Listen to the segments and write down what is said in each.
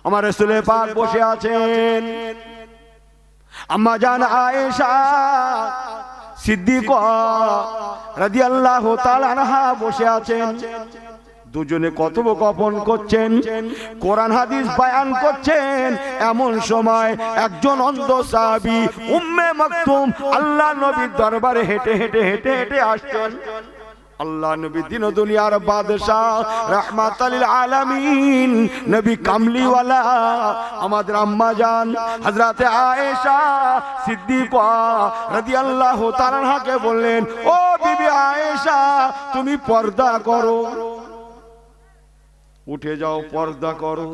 আমার রাসূল পাক বসে আছেন, আম্মা জান আয়েশা সিদ্দিকা রাদিয়াল্লাহু তাআলা আনহা বসে আছেন। দুজনে কথোপকথন করছেন, কোরআন হাদিস বয়ান করছেন। এমন সময় একজন অন্ধ সাহাবী উম্মে মাকতুম আল্লাহ নবীর দরবারে হেঁটে হেঁটে হেঁটে হেঁটে আসছেন। আল্লাহ নবী দিন দুনিয়ার বাদশাহ রাহমাতাল লিল আলামিন নবী কামলিওয়ালা আমাদের আম্মা জান হযরতে আয়েশা সিদ্দিকা রাদিয়াল্লাহু তাআলা আনহাকে বললেন, ও বিবি আয়েশা, তুমি পর্দা করো, উঠে যাও, পর্দা করো।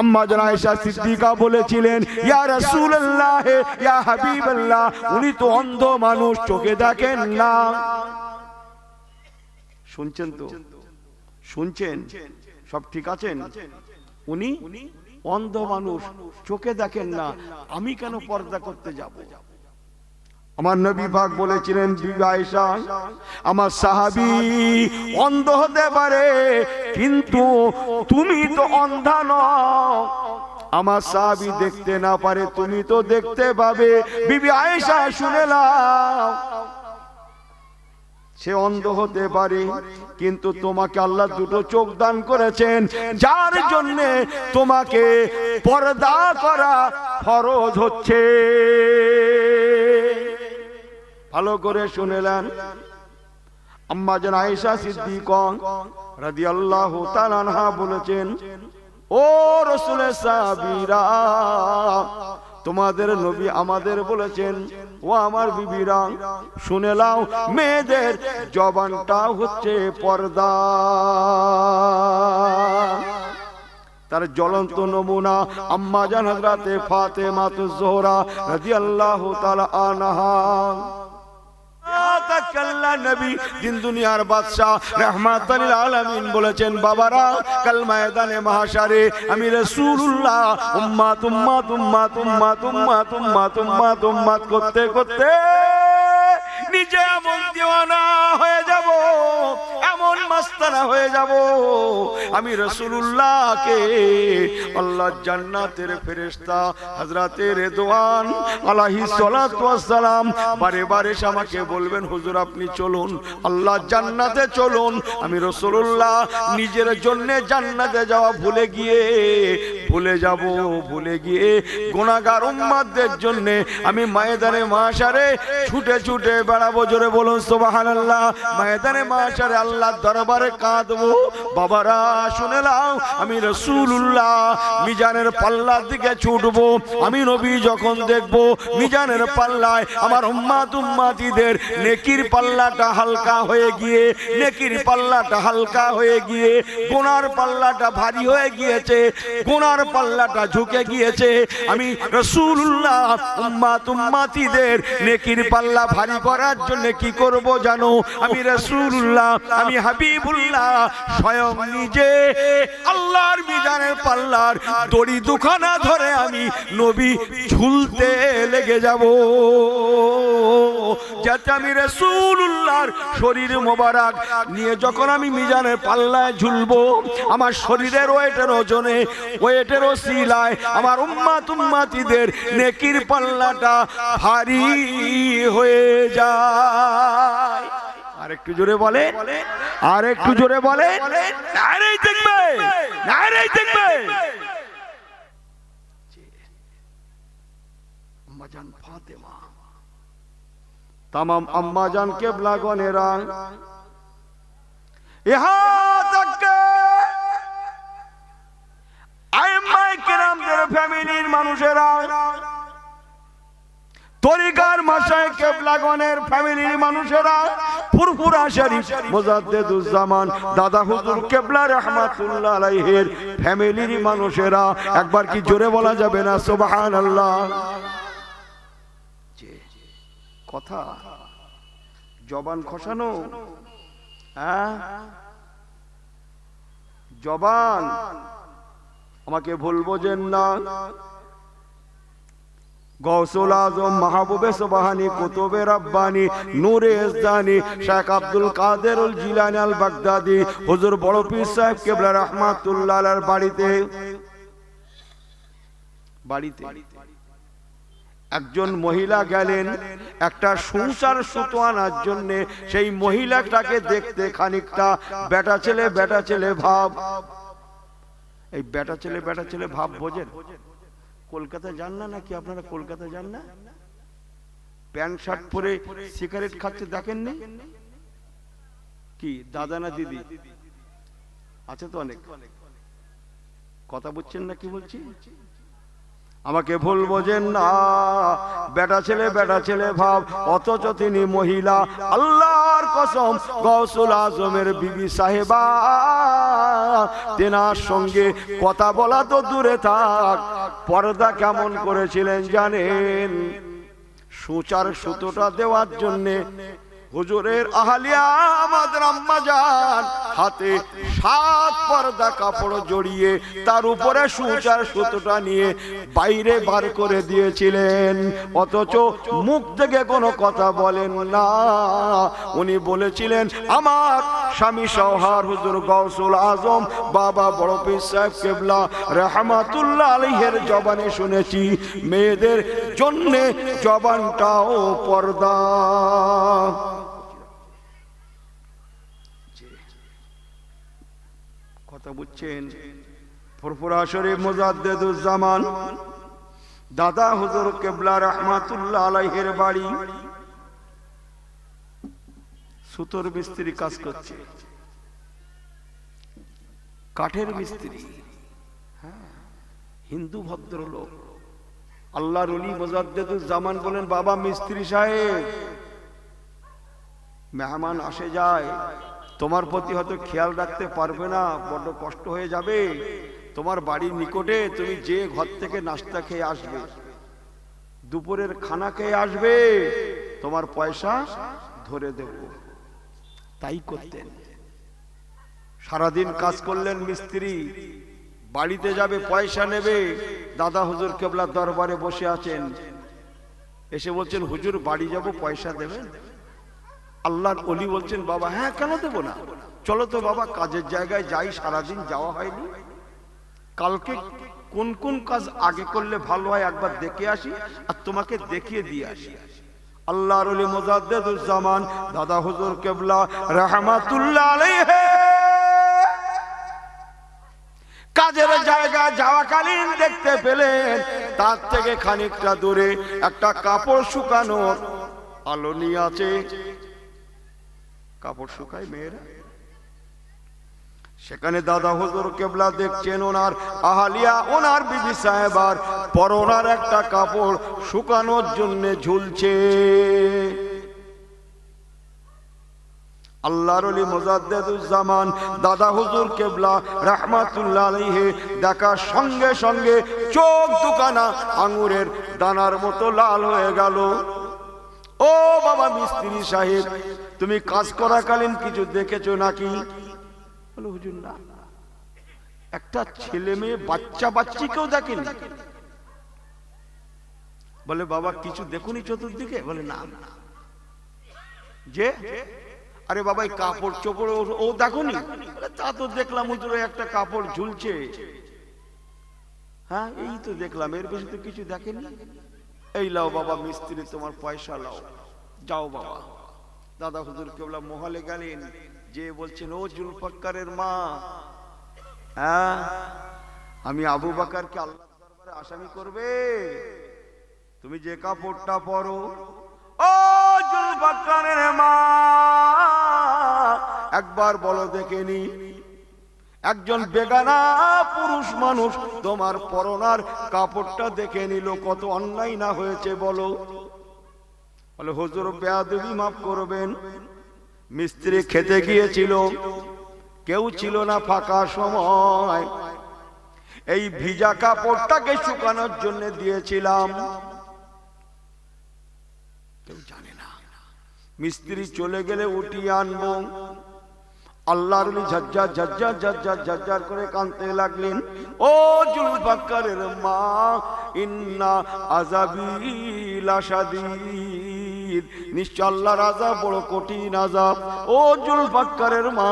আম্মা জান আয়েশা সিদ্দিকা বলেছিলেন, ইয়া রাসূলুল্লাহ, ইয়া হাবিবাল্লাহ, উনি তো অন্ধ মানুষ, চোখে দেখেন না। শুনছেন তো? শুনছেন? সব ঠিক আছেন? উনি অন্ধ মানুষ, চোখে দেখেন না, আমি কেন পর্দা করতে যাব? আমার নবী পাক বলেছিলেন, বিবি আয়েশা, আমার সাহাবী অন্ধ হতে পারে, কিন্তু তুমি তো অন্ধা নও। আমার সাহাবী দেখতে না পারে, তুমি তো দেখতে পাবে। বিবি আয়েশা শুনে নাও, সে অন্ধ হতে পারে, কিন্তু তোমাকে আল্লাহ দুটো চোখ দান করেছেন, যার জন্য তোমাকে পর্দা করা ফরজ হচ্ছে। ভালো করে শুনেলেন। আম্মা জান আয়েশা সিদ্দিকা রাদিয়াল্লাহু তাআলা আনহা বলেছেন, ও রাসূলের সাহাবীরা, তোমাদের নবী আমাদের বলেছেন, ও আমার বিবিরা শুনে নাও, মেয়েদের জবানটা হচ্ছে পর্দা। তার জ্বলন্ত নমুনা আম্মা জান হযরতে ফাতেমাতুজ জোহরা রাদিয়াল্লাহু তাআলা আনহা। নবী দিন দুনিয়ার বাদশাহ রাহমাতাল লিল আলামিন বলেছেন, বাবারা, কাল ময়দানে মাহশারে আমি রাসূলুল্লাহ উম্মাত উম্মাত উম্মাত উম্মাত উম্মাত উম্মাত উম্মাত উম্মাত করতে করতে নিজে এমন দিওয়ানা হয়ে যাব, এমন মাস্তানা হয়ে যাব, আমি রাসূলুল্লাহকে আল্লাহ জান্নাতের ফেরেশতা হযরতে রিদওয়ান আলাইহিস সালাতু ওয়াস সালাম বারে বারে আমাকে বলবেন, হুজুর আপনি চলুন, আল্লাহ জান্নাতে চলুন। আমি রাসূলুল্লাহ নিজের জন্য জান্নাতে যাওয়া ভুলে গিয়ে গুনাহগার উম্মতদের জন্য আমি ময়দানে মাহশারে ছুটে ছুটে বেড়াবো। জোরে বলুন সুবহানাল্লাহ। ময়দানে মাহশারে আল্লাহর দরবারে কাঁদবো। বাবারা শুনে নাও, আমি রাসূলুল্লাহ মিজানের পাল্লার দিকে ছুটবো। আমি নবী যখন দেখবো মিজানের পাল্লায় আমার উম্মাত উম্মাতিদের নেকির পাল্লাটা হালকা হয়ে গিয়ে গুনার পাল্লাটা ভারী হয়ে গিয়েছে, গুনার পাল্লাটা ঝুঁকে গিয়েছে, আমি রাসূলুল্লাহ উম্মাত উম্মাতিদের নেকির পাল্লা ভারী করার জন্য কি করব জানো? আমি রাসূলুল্লাহ, আমি হাবিবুল্লাহ স্বয়ং নিজে আল্লাহর মিজানের পাল্লার দড়ি দুখানা ধরে আমি নবী ঝুলতে লেগে যাব, যাতে আমি রাসূলুল্লাহর শরীর মোবারক নিয়ে যখন আমি মিজানের পাল্লায় ঝুলবো, আমার শরীরের ওয়েটের ওজনে, ওয়েটের ওসিলায় আমার উম্মাত উম্মাতিদের নেকির পাল্লাটা ভারী হয়ে যায়। আর একটু জোরে বলে, আর একটু জোরে বলে, নারায়ে তাকবীর, নারায়ে তাকবীর। আম্মা জান ফাতেমা, तमाम अम्मा जान केबला गनेरा यहाँ तक के आइम्माए किरामদের ফ্যামিলির মানুষেরা, তরিকার মাশায়েখ কেবলাগণের ফ্যামিলির মানুষেরা, ফুরফুরা শরীফ মুজাদ্দিদুজ্জামান দাদা হুজুর কেবলা রাহমাতুল্লাহ আলাইহির ফ্যামিলির মানুষেরা, একবার কি জোরে বলা যাবে না সুবহানাল্লাহ? কথা জবান খসানো, হ্যাঁ জবান আমাকে ভুল বোঝেন না। গৌসুল আজম মাহবুবে সুবহানী কুতুবে রব্বানী নূরে ইসদানী শেখ আব্দুল কাদেরুল জিলানী আল বাগদাদি হুজুর বড় পীর সাহেব কেবলা রাহমাতুল্লাহ আলাইহির বাড়িতে বাড়িতে একজন মহিলা গেলেন একটা সংসার সুতো আনার জন্য। সেই মহিলাটাকে দেখতে খানিকটা বেটা ছেলে ভাব। এই বেটা ছেলে ভাব বোঝেন? কলকাতা যান না নাকি আপনারা? কলকাতা যান না? প্যান্ট শার্ট পরে সিগারেট খাচ্ছে দেখেননি? কি দাদা না দিদি আছে তো অনেক। কথা বুঝছেন না কি বলছি? আমাকে ভুল বোঝেন না। বেটা ছেলে ভাব, অথচ তিনি মহিলা। আল্লাহর কসম, গৌসুল আজমের বিবি সাহেবা তেনার সঙ্গে কথা বলা তো দূরে থাক, পর্দা কেমন করেছিলেন জানেন? সুচার সুতোটা দেওয়ার জন্যে হুজুরের আহলিয়া আমাদের আম্মা জান হাতে 7 পর্দা কাপড় জড়িয়ে তার উপরে সুচার সুতোটা নিয়ে বাইরে বার করে দিয়েছিলেন। অথচ মুখ থেকে কোনো কথা বলেন না। উনি বলেছিলেন, আমার স্বামী সওহার হুজুর গৌসুল আজম বাবা বড় পীর সাহেব কেবলা রাহমাতুল্লাহ আলাইহির জবানে শুনেছি, মেয়েদের জন্যে জবানটাও পর্দা। কথা বুঝছেন? ফুরফুরা শরীফ মুজাদ্দিদুজ্জামান দাদা হুজুর কেবলা রাহমাতুল্লাহ আলাইহির বাড়ি। সুতোর মিস্ত্রি কাজ করছে, কাঠের মিস্ত্রি, হিন্দু ভদ্রলোক। আল্লাহর ওলি মুজাদ্দিদুজ্জামান বলেন, বাবা মিস্ত্রি সাহেব, মেহমান আসে যায়, তোমার প্রতি হয়তো খেয়াল রাখতে পারবে না, বড় কষ্ট হয়ে যাবে। তোমার বাড়ির নিকটে তুমি যে ঘর থেকে নাস্তা খেয়ে আসবে, দুপুরের খানা খেয়ে আসবে, তোমার পয়সা ধরে দেব। তাই করতেন। সারাদিন কাজ করলেন মিস্ত্রি, বাড়িতে যাবে পয়সা নেবে। দাদা হুজুর কেবলার দরবারে বসে আছেন, এসে বলছেন, হুজুর বাড়ি যাব, পয়সা দেবেন? আল্লাহর ওলি বলছেন, বাবা হ্যাঁ কেন দেব না, চলো তো বাবা কাজের জায়গায় যাই, সারাদিন যাওয়া হয়নি, কালকে কোন কোন কাজ আগে করলে ভালো হয় একবার দেখে আসি আর তোমাকে দেখিয়ে দিয়ে আসি। আল্লাহর ওলি মুজাদ্দিদুজ্জামান দাদা হুজুর কেবলা রাহমাতুল্লাহ আলাইহি কাজের জায়গা যাওয়াকালীন দেখতে পেলেন তার থেকে খানিকটা দূরে একটা কাপড় শুকানোর আলোনি আছে। কাপড় শুকায় মেয়েরা, সেখানে দাদা হুজুর কেবলা দেখছেন ওনার আহলিয়া, ওনার বিবি সাহেবার পরনার একটা কাপড় শুকানোর জন্য ঝুলছে। আল্লাহর ওলি মুজাদ্দিদুজ্জামান দাদা হুজুর কেবলা রাহমাতুল্লাহ আলাইহি দেখার সঙ্গে সঙ্গে চোখ দুখানা আঙ্গুরের দানার মতো লাল হয়ে গেল। ও বাবা মিস্ত্রি সাহেব, তুমি কাজ করাকালীন কিছু দেখেছো নাকি? বলে, হুজুর না। একটা ছেলে মেয়ে বাচ্চা কেউ দেখেনি? বলে, বাবা কিছু দেখুনি চতুর্দিকে? বলে, না। যে আরে বাবা এই কাপড় চোপড় ও দেখোনি? তা তো দেখলাম হুজুর, একটা কাপড় ঝুলছে। হ্যাঁ এই তো দেখলাম, এর বেশি তো কিছু দেখেনি। এই লাও বাবা মিস্ত্রি, তোমার পয়সা লাও, যাও বাবা। দাদা হুজুর কেবলা মহলে গেলেন, যে বলছেন, ও জুলফাক্কারের মা, হ্যাঁ আমি আবু বকরকে আল্লাহর দরবারে আসামি করবে? তুমি যে কাপড়টা পরো। ও জুলফাক্কারের মা, একবার বলো দেখেনি, একজন বেগানা পুরুষ মানুষ তোমার পরনার কাপড়টা দেখে নিল, কত অন্যায় না হয়েছে বলো? বলে, হুজুর বেয়াদবি মাফ করবেন, মিস্ত্রি খেতে গিয়েছিল, কেউ ছিল না ফাঁকা সময়, এই ভিজা কাপড়টাকে শুকানোর জন্য দিয়েছিলাম, কেউ জানে না। মিস্ত্রি চলে গেলে উঠিয়ে আনবো। আল্লাহর ওলি ঝরঝর ঝরঝর ঝরঝর ঝরঝর করে কাঁদতে লাগলেন। ও জুলফাক্কারের মা, ইন্না আযাবি লাশাদীদ, নিশ্চয় আল্লাহর আযাব বড় কঠিন আযাব। ও জুলফাক্কারের মা,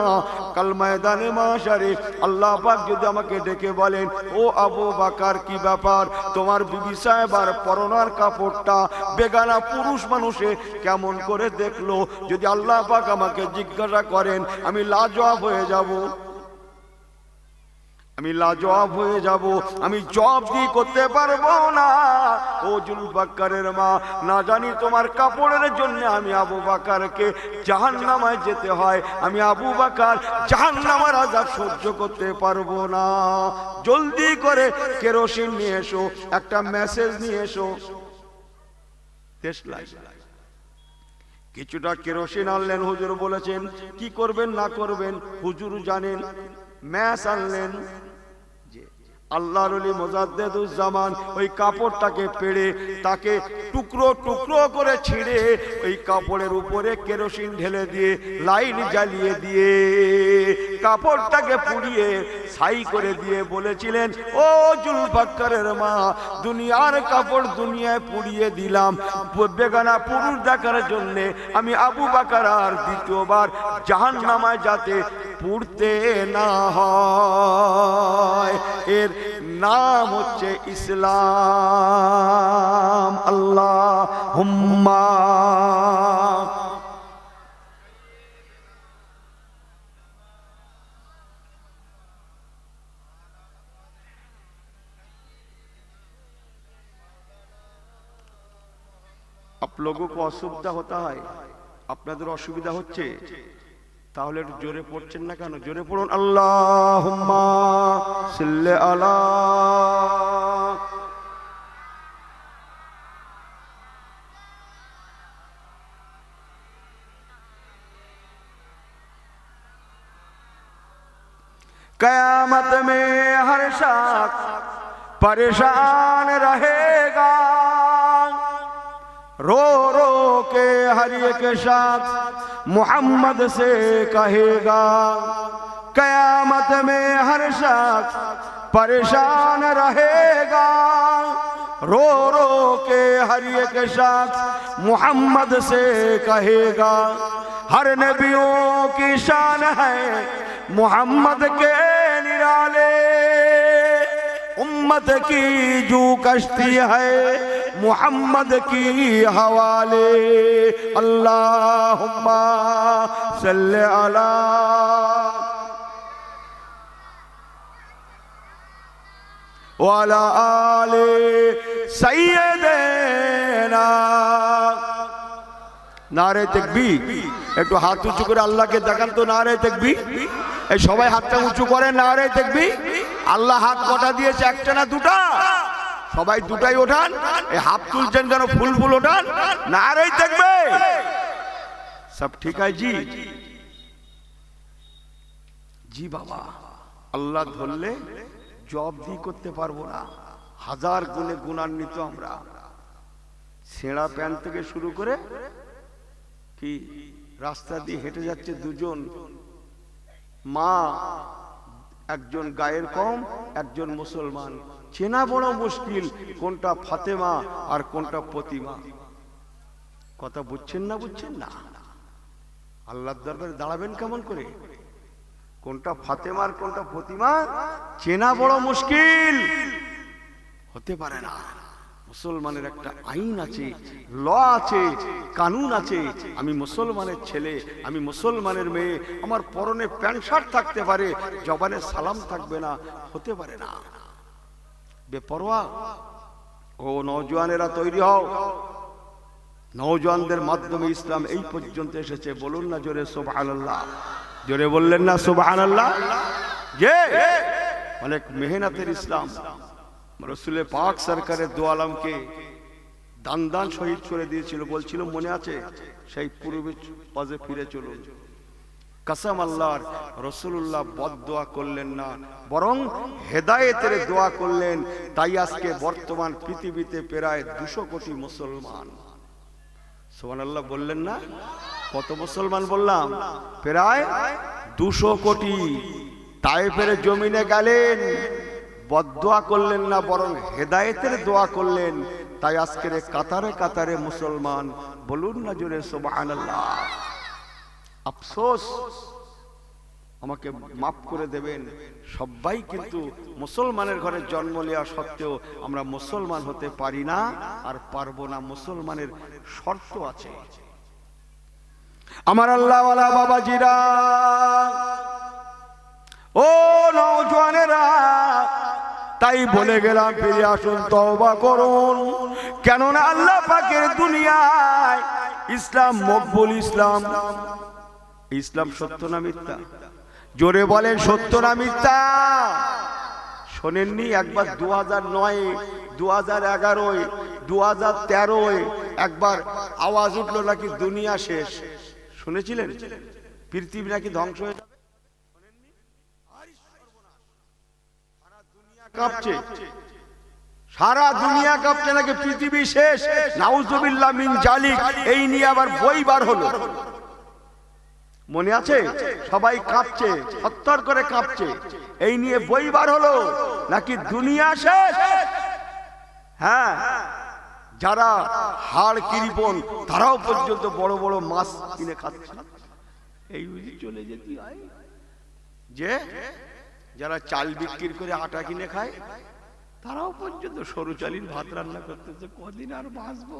কাল ময়দানে মাশারে আল্লাহ পাক যদি আমাকে ডেকে বলেন, ও আবু বকর কি ব্যাপার, তোমার বিবি সাহেবার পরনার কাপড়টা বেগানা পুরুষ মানুষে কেমন করে দেখলো, যদি আল্লাহ পাক আমাকে জিজ্ঞাসা করেন, আমি লাজবাব হয়ে যাব, আমি লাজবাব হয়ে যাব, আমি জবাব দিয়ে করতে পারবো না। ও জুলফাকারের মা, না জানি তোমার কাপড়ের জন্য আমি আবু বকরকে জাহান্নামে যেতে হয়, আমি আবু বকর জাহান্নামের আযাব সহ্য করতে পারবো না। জলদি করে কেরোসিন নিয়ে এসো, একটা মেসেজ নিয়ে এসো। কিছুটা কেরোসিন আনলেন, হুজুর বলেছেন কি করবেন না করবেন হুজুর জানেন। ম্যাচ আনলেন, আল্লাহর ওলি মুজাদ্দেদুজ্জামান ওই কাপড়টাকে পেড়ে তাকে টুকরো টুকরো করে ছিঁড়ে ওই কাপড়ের উপরে কেরোসিন ঢেলে দিয়ে লাইট জ্বালিয়ে দিয়ে কাপড়টাকে পুড়িয়ে ছাই করে দিয়ে বলেছিলেন, ও জুলফাকারের মা, দুনিয়ার কাপড় দুনিয়ায় পুড়িয়ে দিলাম বেগানা পুরুষ দেখার জন্য, আমি আবু বকর আর দ্বিতীয়বার জাহান্নামে যাতে পুড়তে না হয়। এর নাম হচ্ছে ইসলাম। আল্লাহুম্মা आप लोगों को असुविधा होता है, আপনাদের অসুবিধা হচ্ছে, তাহলে একটু জোরে পড়ছেন না কেন? জোরে পড়ুন, আল্লাহুম্মা সাল্লি আলা। कयामत में हर शख्स परेशान रहेगा, रो रो के हर एक शख्स मोहम्मद से कहेगा। कयामत में हर शख्स परेशान रहेगा, रो रो के हर एक शख्स मोहम्मद से कहेगा। हर नबियों की शान है मोहम्मद के निराले, उम्मत की जो कश्ती है मोहम्मद की हवाले। अल्लाहुम्मा सल्ले अला व अला आले सय्यिदना। नारे तकबीर, একটু হাত উঁচু করে আল্লাহকে দেখান তো, নারে তাকবীর। এই সবাই হাতটা উঁচু করে, নারে তাকবীর। আল্লাহ হাত কটা দিয়েছে, একটা না দুটা? সবাই দুটাই ওঠান। এই হাত তুলছেন কেন? ফুল ফুল ওঠান, নারে তাকবীর। সব ঠিক আছে জি? জি বাবা, আল্লাহ ধরলে জবাবদিহি করতে পারবো না, হাজার গুণে গুণান্বিত আমরা। ছেঁড়া প্যান্ট থেকে শুরু করে কি রাস্তা দিয়ে হেঁটে যাচ্ছে দুজন মা, একজন গায়ের কম, একজন মুসলমান, চেনা বড় মুশকিল কোনটা ফাতেমা আর কোনটা প্রতিমা। কথা বুঝছেন না? বুঝছেন না? আল্লাহর দরবারে দাঁড়াবেন কেমন করে? কোনটা ফাতেমা আর কোনটা প্রতিমা চেনা বড় মুশকিল, হতে পারে না। মুসলমানের একটা আইন আছে, ল আছে, কানুন আছে। আমি মুসলমানের ছেলে, আমি মুসলমানের মেয়ে, আমার পরনে প্যান্ট শার্ট থাকতে পারে, জবানে সালাম থাকবে না, হতে পারে না। বেপরোয়া। ও নওজওয়ানেরা তৈরি হও, নওজওয়ানদের মাধ্যমে ইসলাম এই পর্যন্ত এসেছে। বলুন না জোরে সুবহানাল্লাহ। জোরে বললেন না সুবহানাল্লাহ? যে অনেক মেহনতের ইসলাম। রসুল পাক সরকারের দু আলমকে দান দান শহীদ করে দিয়েছিল, বলছিল মনে আছে? সেই পূর্বে পাজে ফিরে চলুন। কসম আল্লাহর, রসুল্লাহ বদদোয়া করলেন না, বরং হেদায়েতের দোয়া করলেন। তাই আজকে বর্তমান পৃথিবীতে প্রায় 200 কোটি মুসলমান। সুবহানাল্লাহ বললেন না? কত মুসলমান বললাম? প্রায় 200 কোটি। তায়েফের জমিনে গেলেন, বদদোয়া করলেন না, বরং হেদায়েতের দোয়া করলেন। তাই আজকের কাতারে কাতারে মুসলমান। বলুন না জোরে সুবহানাল্লাহ। আফসোস, আমাকে মাফ করে দেবেন। সবাই কিন্তু মুসলমানের ঘরে জন্ম নেওয়া সত্ত্বেও আমরা মুসলমান হতে পারি না, আর পারবো না। মুসলমানের শর্ত আছে। আমার আল্লাহওয়ালা বাবাজিরা, ও নওজওয়ানেরা, তাই বলে গেলাম ফিরে আসুন, তওবা করুন। কেননা আল্লাহ পাকের দুনিয়ায় ইসলাম মকবুল। ইসলাম ইসলাম সত্য না মিথ্যা? জোরে বলেন, সত্য না মিথ্যা? শোনেননি একবার 2009, 2011, 2013 একবার আওয়াজ উঠলো নাকি দুনিয়া শেষ? শুনেছিলেন? পৃথিবী নাকি ধ্বংস হয়ে যাবে। কাঁপছে, সারা দুনিয়া কাঁপছে নাকি পৃথিবী শেষ। নাউজুবিল্লাহ মিন জালিক। এই নিয়ে আবার বই বার হলো, মনে আছে? সবাই কাঁপছে, থরথর করে কাঁপছে। এই নিয়ে বই বার হলো নাকি দুনিয়া শেষ। হ্যাঁ, যারা হাড় কিরিপন তারাও পর্যন্ত বড় বড় মাছ কিনে খাচ্ছে। এই বুঝি চলে যেতে হয় যে যারা চাল বিক্রি করে আটা কিনে খায় তারাও পর্যন্ত সরু চালির ভাত রান্না করতেছে। কদিন আর বাঁচবো?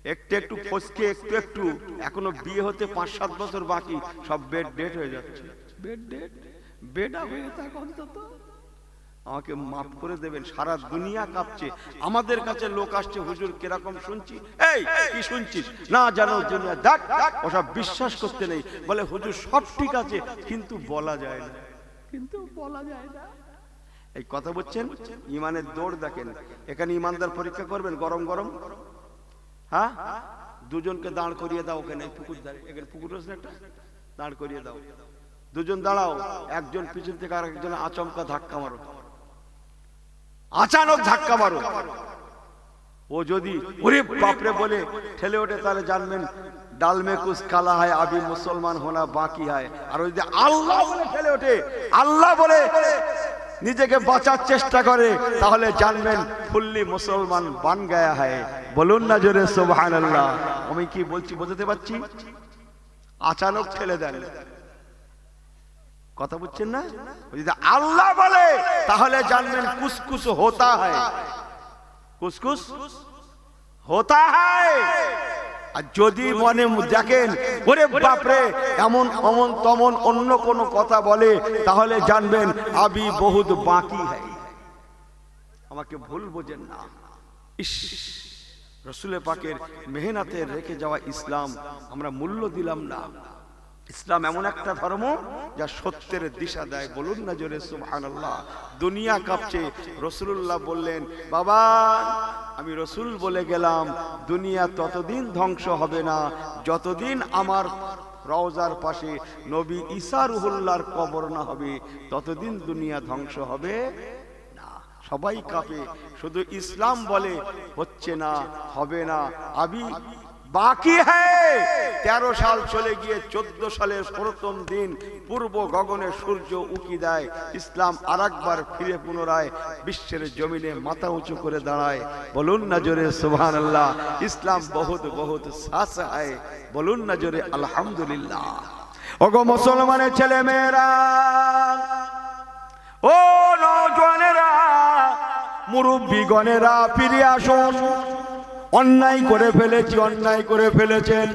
একটু একটু ফসকে, একটু একটু, এখনো বিয়ে হতে 5-7 বছর বাকি, সব বেড ডেট হয়ে যাচ্ছে। বেড ডেট, বেডা হয়ে থাক অন্তত। আমাকে মাফ করে দেবেন। সারা দুনিয়া কাঁপছে। আমাদের কাছে লোক আসছে, হুজুর কিরকম শুনছি। এই কি শুনছিস? না জানো দুনিয়া দেখ, ওসব বিশ্বাস করতে নেই। বলে হুজুর সব ঠিক আছে, কিন্তু বলা যায় না, কিন্তু বলা যায় না। এই কথা বলছেন, ইমানের দৌড় দেখেন। এখানে ইমানদার পরীক্ষা করবেন গরম গরম। হ্যাঁ, দুজনকে দাঁড় করিয়ে দাও ওখানে পুকুর ধারে। এখানে পুকুর আছে একটা, দাঁড় করিয়ে দাও। দুজন দাঁড়াও, একজন পিছন থেকে আর একজন আচমকা ধাক্কা মারো, আচানক ধাক্কা মারো। ও যদি ওরে বাপরে বলে ঠেলে ওঠে, তাহলে জানবেন ডাল মে কুছ কালা হয়, আবি মুসলমান হোনা বাকি হয়। আর ওই যদি আল্লাহ বলে ঠেলে ওঠে, আল্লাহ বলে নিজেকে বাঁচার চেষ্টা করে, তাহলে জানবেন ফুল্লি মুসলমান বান গায়া হয়। বলুন না জোরে সুবহানাল্লাহ। আমি কি বলছি বোঝাতে পারছি? আচানক ঠেলে দেন, কথা বুঝছেন না? যদি আল্লাহ বলে তাহলে জানবেন কুসকুস হোতা হয়, কুসকুস হোতা হয়। আর যদি মনে দেখেন ওরে বাপরে এমন অমন তমন অন্য কোন কথা বলে, তাহলে জানবেন আবি বহুত বাকি হয়। আমাকে ভুল বোঝেন না। ইস, রসুল পাকের মেহনতে রেখে যাওয়া ইসলাম আমরা মূল্য দিলাম না। ইসলাম এমন একটা ধর্ম যা সত্যের দিশা দেয়। বলুন না জোরে সুবহানাল্লাহ। দুনিয়া কাঁপছে। রাসূলুল্লাহ বললেন, বাবা আমি রসুল বলে গেলাম, দুনিয়া ততদিন ধ্বংস হবে না যতদিন আমার রওজার পাশে নবী ঈসা রুহুল্লাহর কবর না হবে, ততদিন দুনিয়া ধ্বংস হবে না। সবাই কাঁপে, শুধু ইসলাম বলে হচ্ছে না, হবে না। আবি বাকি হ্যায়। 13 সাল চলে গিয়ে 14 সালের প্রথম দিন পূর্ব গগনে সূর্য উকি দেয়। ইসলাম আরেকবার ফিরে পুনরায় বিশ্বের জমিনে মাথা উঁচু করে দাঁড়ায়। বলুন না জোরে সুবহানাল্লাহ। ইসলাম বহুত বহুত সাস হয়। বলুন না জোরে আলহামদুলিল্লাহ। ওগো মুসলমানের ছেলে মেয়েরা, ও নওজওয়ানেরা, মুরব্বিগণেরা, ফিরে আসুন। অন্যায় করে ফেলেছি, অন্যায় করে ফেলেছেন।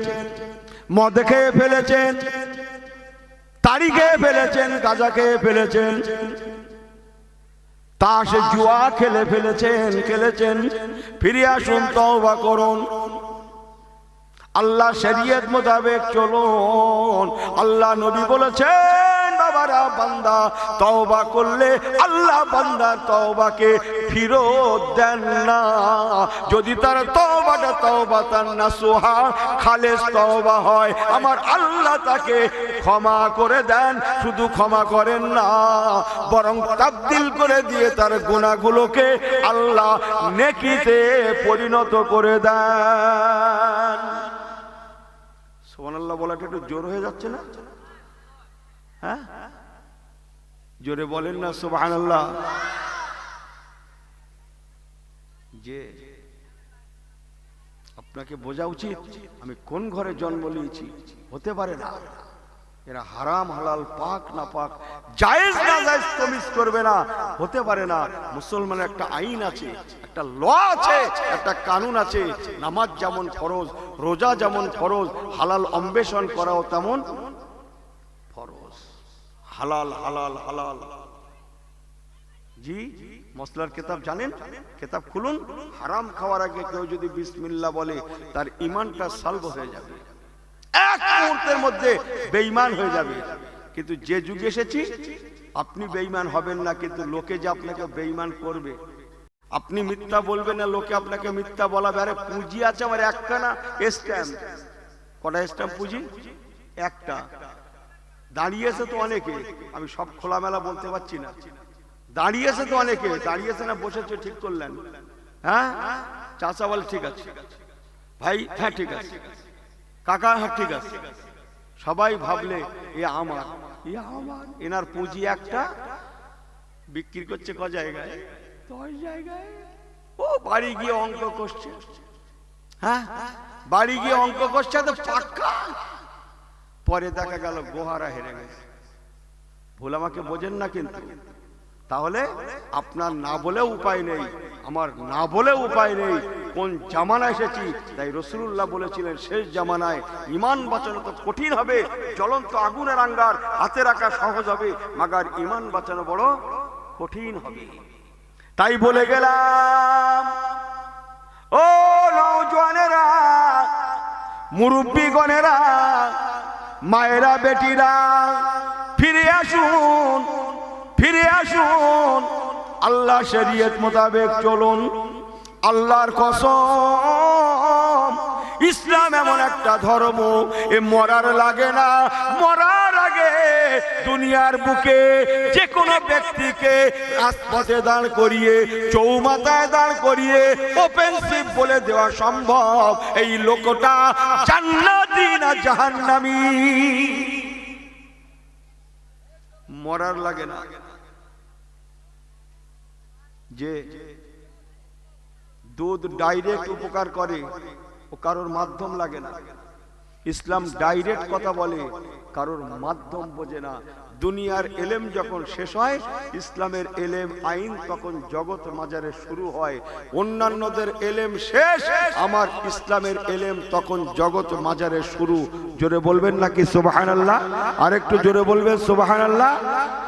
মদ খেয়ে ফেলেছেন, তাড়ি খেয়ে ফেলেছেন, গাঁজা খেয়ে ফেলেছেন, তাস জুয়া খেলে খেলেছেন। ফিরে আসুন, তওবা করুন, আল্লাহ শরীয়ত মোতাবেক চলুন। আল্লাহ নবী বলেছেন, বাবারা বান্দা তওবা করলে আল্লাহ বান্দার তওবাকে ফিরত দেন না। যদি তার তওবাটা তওবাতান নাসুহা, খালেস তওবা হয়, আমার আল্লাহ তাকে ক্ষমা করে দেন। শুধু ক্ষমা করেন না, বরং তাবদীল করে দিয়ে তার গুনাহগুলোকে আল্লাহ নেকিতে পরিণত করে দেন। সুবহানাল্লাহ বলাটা একটু জোর হয়ে যাচ্ছে না? হ্যাঁ, জোরে বলেন না সুবহানাল্লাহ। যে আপনাকে বোঝা উচিত আমি কোন ঘরে জন্ম নিয়েছি। হতে পারে না এরা হারাম হালাল পাক না পাক জায়েজ না জায়েজ তমিজ করবে না, হতে পারে না। মুসলমানের একটা আইন আছে, একটা ল আছে, একটা কানুন আছে। নামাজ যেমন ফরজ, রোজা যেমন ফরজ, হালাল অন্বেষণ করাও তেমন ফরজ। হালাল হালাল হালাল। জি, মশলার কিতাব জানেন? কিতাব খুলুন। হারাম খাওয়ার আগে কেউ যদি বিসমিল্লাহ বলে তার ঈমানটা সালব হয়ে যাবে, এক মুহূর্তের মধ্যে বেঈমান হয়ে যাবে। কিন্তু যে যুগে এসেছি আপনি বেঈমান হবেন না, কিন্তু লোকে যে আপনাকে বেঈমান করবে। আপনি মিথ্যা বলবেন না, লোকে আপনাকে মিথ্যা বলাবে। আরে পুঁজি আছে আমার একটা না স্ট্যাম্প। কটা স্ট্যাম্প পুঁজি? একটা। দাঁড়িয়েছে তো অনেকে, আমি সব খোলামেলা বলতে পারছি না। দাঁড়িয়েছে তো অনেকে, দাঁড়িয়েছে না বসেছে ঠিক করলেন? হ্যাঁ, চাচা বলে ঠিক আছে, ভাই হ্যাঁ ঠিক আছে, কাকা হ্যাঁ ঠিক আছে। সবাই ভাবলে এ আমার, এনার পুঁজি একটা, বিক্রি করছে ক জায়গায়? 10 জায়গায়। ও বাড়ি গিয়ে অঙ্ক করছে। হ্যাঁ, বাড়ি গিয়ে অঙ্ক করছে তো পাক্কা। পরে দেখা গেল গোহারা হেরে গেছে। ভুল আমাকে বোঝেন না কিন্তু। তাহলে আপনার না বলে উপায় নেই, আমার না বলে উপায় নেই। কোন জামানা এসেছি, তাই রাসূলুল্লাহ বলেছিলেন শেষ জামানায় ঈমান বাঁচানো তো কঠিন হবে। জ্বলন্ত আগুনের আঙ্গার হাতে রাখা সহজ হবে, মাগার ঈমান বাঁচানো বড় কঠিন হবে। তাই বলে গেলাম, ও নওজওয়ানেরা, মুরব্বীগণেরা, মায়েরা, বেটিরা, ফিরে আসুন, ফিরে আসুন। আল্লাহ শরীয়ত মোতাবেক চলুন। আল্লাহর কসম, ইসলাম এমন একটা ধর্ম, এ মরার লাগে না। মরার আগে দুনিয়ার বুকে যে কোনো ব্যক্তিকে রাজপথে দাঁড় করিয়ে, চৌমাথায় দাঁড় করিয়ে ওপেনশিপ বলে দেওয়া সম্ভব এই লোকটা জান্নাতি না জাহান্নামী। মরার লাগে না। যে দুধ ডাইরেক্ট উপকার করে, ও কারোর মাধ্যম লাগে না। ইসলাম ডাইরেক্ট কথা বলে, কারোর মাধ্যম বোঝে না। দুনিয়ার এলেম যখন শেষ হয়, ইসলামের এলেম আইন তখন জগৎ মাজারে শুরু হয়। অন্যান্যদের এলেম শেষ, আমার ইসলামের এলেম তখন জগৎ মাজারে শুরু। জোরে বলবেন নাকি সুবহানাল্লাহ? আর একটু জোরে বলবেন সুবহানাল্লাহ।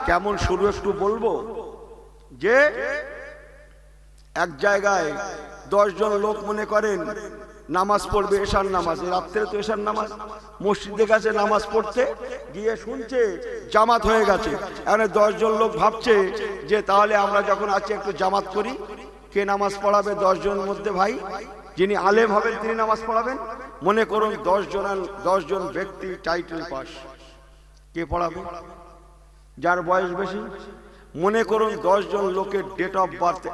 কেমন শুরু একটু বলবো। যে এক জায়গায় 10 জন লোক মনে করেন নামাজ পড়বে, এশার নামাজ, রাত্রে তো এশার নামাজ, মসজিদে গেছে নামাজ পড়তে, গিয়ে শুনছে জামাত হয়ে গেছে। এখানে 10 জন লোক ভাবছে যে তাহলে আমরা যখন আছি একটু জামাত করি। কে নামাজ পড়াবে 10 জনের মধ্যে? ভাই যিনি আলেম হবেন তিনি নামাজ পড়াবেন। মনে করুন 10 জন ব্যক্তি টাইটেল পাস, কে পড়াবে? যার বয়স বেশি। মনে করুন 10 জন লোকের ডেট অফ বার্থ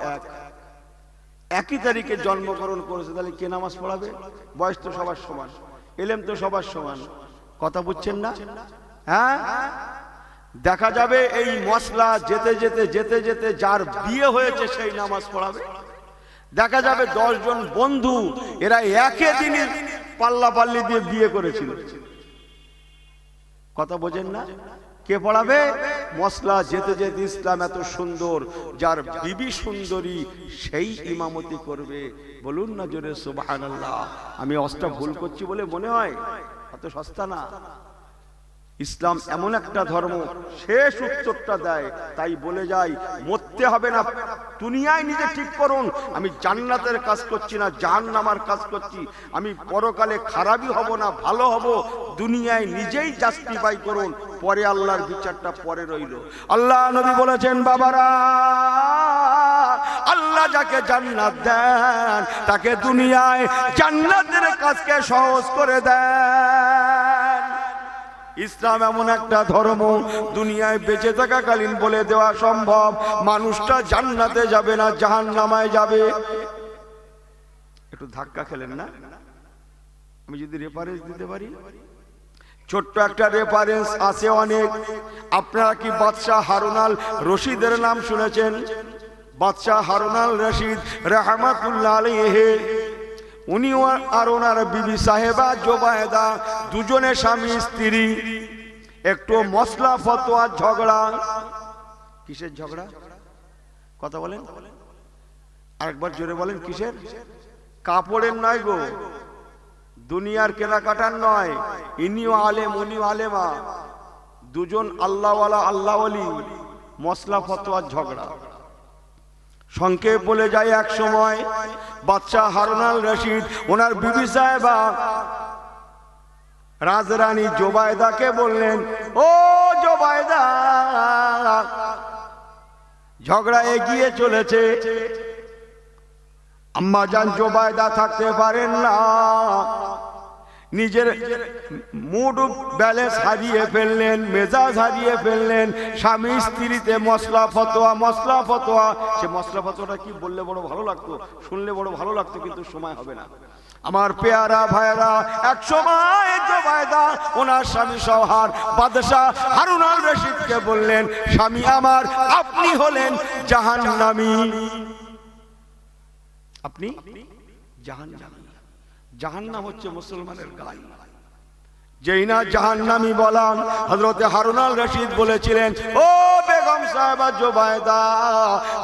একই তারিখে জন্মগ্রহণ করেছে, তাহলে কে নামাজ পড়াবে? বয়স তো সবার সমান, এলেম তো সবার সমান। কথা বুঝছেন না? হ্যাঁ, দেখা যাবে এই মশলা যেতে যেতে যেতে যেতে যার বিয়ে হয়েছে সেই নামাজ পড়াবে। দেখা যাবে 10 জন বন্ধু, এরা একই দিনে পাল্লাপাল্লি দিয়ে বিয়ে করেছিল। কথা বোঝেন না? কে পড়াবে? মশলা যেতে যেতে ইসলাম এত সুন্দর, যার বিবি সুন্দরী সেই ইমামতি করবে। বলুন না জোরে সুবহানাল্লাহ। আমি অষ্টা ভুল করছি বলে মনে হয়? এত সস্তা না। ইসলাম এমন একটা ধর্ম, শেষ উত্তরটা দেয়। তাই বলে যাই, মরতে হবে না। দুনিয়ায় নিজে ঠিক করুন, আমি জান্নাতের কাজ করছি না জাহান্নামের কাজ করছি। আমি পরকালে খারাপই হব না ভালো হব। দুনিয়ায় নিজেই জাস্টিফাই করুন, পরে আল্লাহর বিচারটা পরে রইল। আল্লাহ নবী বলেছেন, বাবারা, আল্লাহ যাকে জান্নাত দেন তাকে দুনিয়ায় জান্নাতের কাজকে সহজ করে দেন। ইসলাম এমন একটা ধর্ম, দুনিয়ায় বেঁচে থাকাকালীন বলে দেওয়া সম্ভব মানুষটা জান্নাতে যাবে না জাহান্নামায় যাবে। একটু ধাক্কা খেলেন না? আমি যদি রেফারেন্স দিতে পারি, ছোট্ট একটা রেফারেন্স আছে অনেক। আপনারা কি বাদশাহ হারুন আল রশিদের নাম শুনেছেন? বাদশাহ হারুন আল রশিদ রাহমাতুল্লাহ আলাইহি, উনি আর ওনার বিবি সাহেবা জোবায়েদা দুজনে স্বামী স্ত্রী। একটু মশলা ফতোয়ার ঝগড়া। কিসের ঝগড়া? কথা বলেন, আরেকবার জোরে বলেন। কিসের? কাপড়ের নয় গো, দুনিয়ার কেনাকাটার নয়। ইনিও আলেম উনিও আলেমা, দুজন আল্লাহওয়ালা আল্লাহওয়ালি, মশলা ফতোয়ার ঝগড়া। সংক্ষেপ বলে যায়, এক সময় বাদশাহ হারুন আল রশিদ ওনার বিবি সাহেবা রাজরানী জোবায়দাকে বললেন, ও জোবায়দা, ঝগড়া এগিয়ে চলেছে। আম্মা জান জোবায়দা থাকতে পারেন না, নিজের মুড ব্যালেন্স হারিয়ে ফেললেন, মেজাজ হারিয়ে ফেললেন। স্বামী স্ত্রীতে মশলা ফতোয়া, মশলা ফতোয়া। সে মশলা ফতোয়াটা কি বললে বড় ভালো লাগতো, শুনলে বড় ভালো লাগতো, কিন্তু সময় হবে না। আমার পেয়ারা ভাইরা, এক সময় জোবায়দা ওনার স্বামী সহার বাদশাহ হারুন আল রশিদকে বললেন, স্বামী আমার, আপনি হলেন জাহান্নামী, আপনি জাহান্নামী। জাহান্নাম হচ্ছে মুসলমানের গায়। যেই না জাহান্নামী বলা, হযরতে হারুন আল রশিদ বলেছিলেন, ও বেগম সাহেবা জোবায়দা,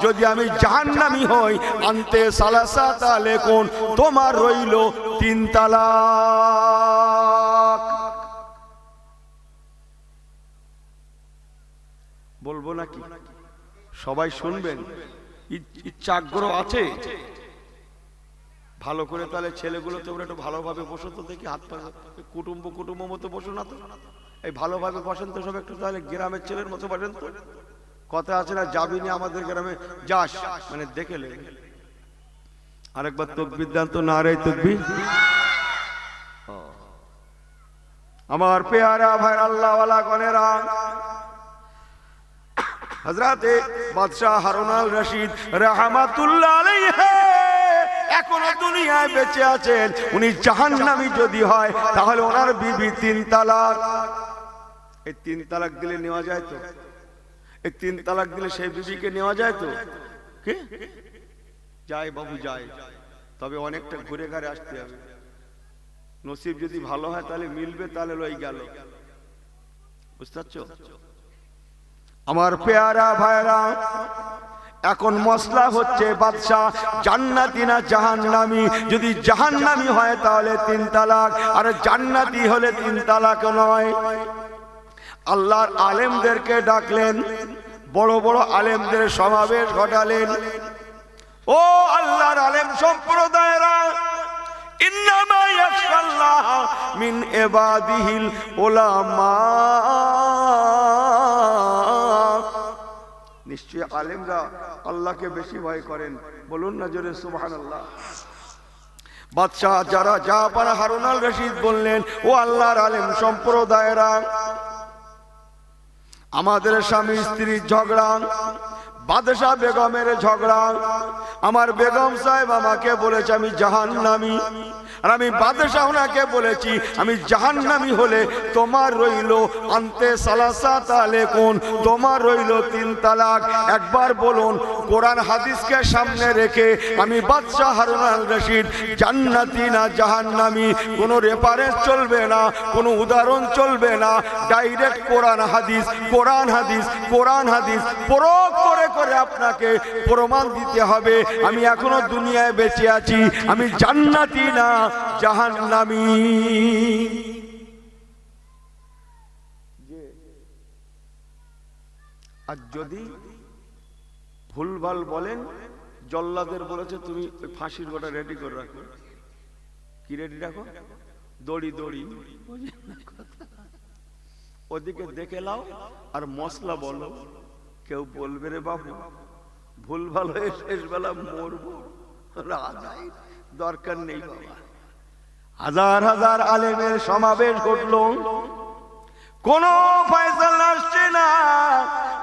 যদি আমি জাহান্নামী হই, আনতে সালাসাত আলাইকুম, তোমার রইল 3 তালাক। বলবো নাকি? সবাই শুনবেন, ইচ্ছা আগ্রহ আছে? ভালো করে তাহলে ছেলেগুলো তোমরা একটু ভালোভাবে বসো তো, দেখি হাত পা কুটুম্ব মতো বসো না তো, এই ভালোভাবে বসেন তো সব একটু, তাহলে গ্রামের ছেলের মতো বসেন তো। কথা আছে না, যাবিনি আমাদের গ্রামে, যাস মানে দেখে লে। আরেকবার তাকবীর দেন তো, নারে তাকবীর। আমার পেয়ারা ভাই আল্লাহ ওয়ালা গনেরা, হযরতে বাদশাহ হারুন আল রশিদ রাহমাতুল্লাহ আলাইহি এখনো দুনিয়ায় বেঁচে আছেন। উনি জাহান্নামী যদি হয়, তাহলে ওনার বিবি 3 তালাক। এই 3 তালাক দিলে নেওয়া যায় তো? এই 3 তালাক দিলে সেই বিবিকে নেওয়া যায় তো? কি যায় বাবু, যায়, তবে অনেকটা ঘুরে ঘাড়ে আসতে হবে। নসিব যদি ভালো হয় তাহলে মিলবে, তাহলে লই গেল। বুঝতে পারছো? আমার পেয়ারা ভাইরা, এখন মসলা হচ্ছে বাদশাহ জান্নাতি না জাহান্নামী। যদি জাহান্নামী হয় তাহলে 3 তালাক, আর জান্নাতি হলে 3 তালাক নয়। আল্লাহর আলেমদেরকে ডাকলেন, বড় বড় আলেমদের সমাবেশ ঘটালেন। ও আল্লাহর আলেম সম্প্রদায়েরা, ইন্নামা ইয়াখশাল্লাহ মিন ইবাদিহিল উলামা, নিশ্চয় আলেমরা আল্লাহকে বেশি ভয় করেন। বলুন না জোরে সুবহানাল্লাহ। বাদশাহ যারা যা পারা হারুন আল রশিদ বললেন, ও আল্লাহর আলেম সম্প্রদায়েরা, আমাদের স্বামী স্ত্রীর ঝগড়া, বাদশাহ বেগমের ঝগড়া। আমার বেগম সাহেব আমাকে বলেছে আমি জাহান্নামী, আর আমি বাদশাহ ওনাকে বলেছি আমি জাহান্নামী হলে তোমার রইল আনতে সালাসাত আলাইকুম, তোমার রইল 3 তালাক। একবার বলুন, কোরআন হাদিসকে সামনে রেখে আমি বাদশাহ হারুন আল রশিদ জান্নাতি না জাহান্নামী, কোনো রেফারেন্স চলবে না, কোনো উদাহরণ চলবে না, ডাইরেক্ট কোরআন হাদিস, কোরআন হাদিস, কোরআন হাদিস প্রয়োগ করে করে আপনাকে প্রমাণ দিতে হবে আমি এখনো দুনিয়ায় বেঁচে আছি, আমি জান্নাতি না জাহান্নামী। আর যদি ভুলভাল বলেন, জল্লাদের বলেছে তুমি ফাঁসির গোটা রেডি করে রাখো। কি রেডি রাখো? দড়ি দড়ি। ওদিকে দেখে লাও আর মশলা বলো, কেউ বলবে রে বাবু ভুলভাল হয়ে শেষ বেলা মরবো, দরকার নেই বাবা। হাজার হাজার আলেমের সমাবেশ ঘটলো, কোন ফয়সালা আসছে না।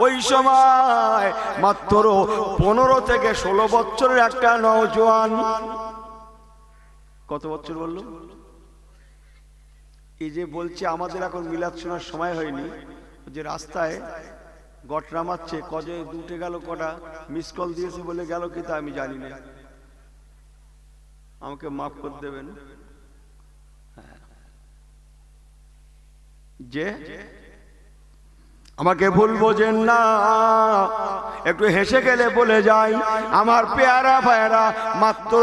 ওই সময় মাত্র 15 থেকে 16 বছরের একটা নওজোয়ান, কত বছর বললো? এই যে বলছে আমাদের এখন মিলাদ শোনার সময় হয়নি, যে রাস্তায় গটরা মারছে, কজে দুটে গেল, কটা মিস কল দিয়েছে বলে গেল কি তা আমি জানি না, আমাকে মাফ করে দেবেন। যে আমাকে ভুল বোঝেন না, একটু হেসে গেলে বলে যাই, আমার পেয়ারা ভাইরা মাত্র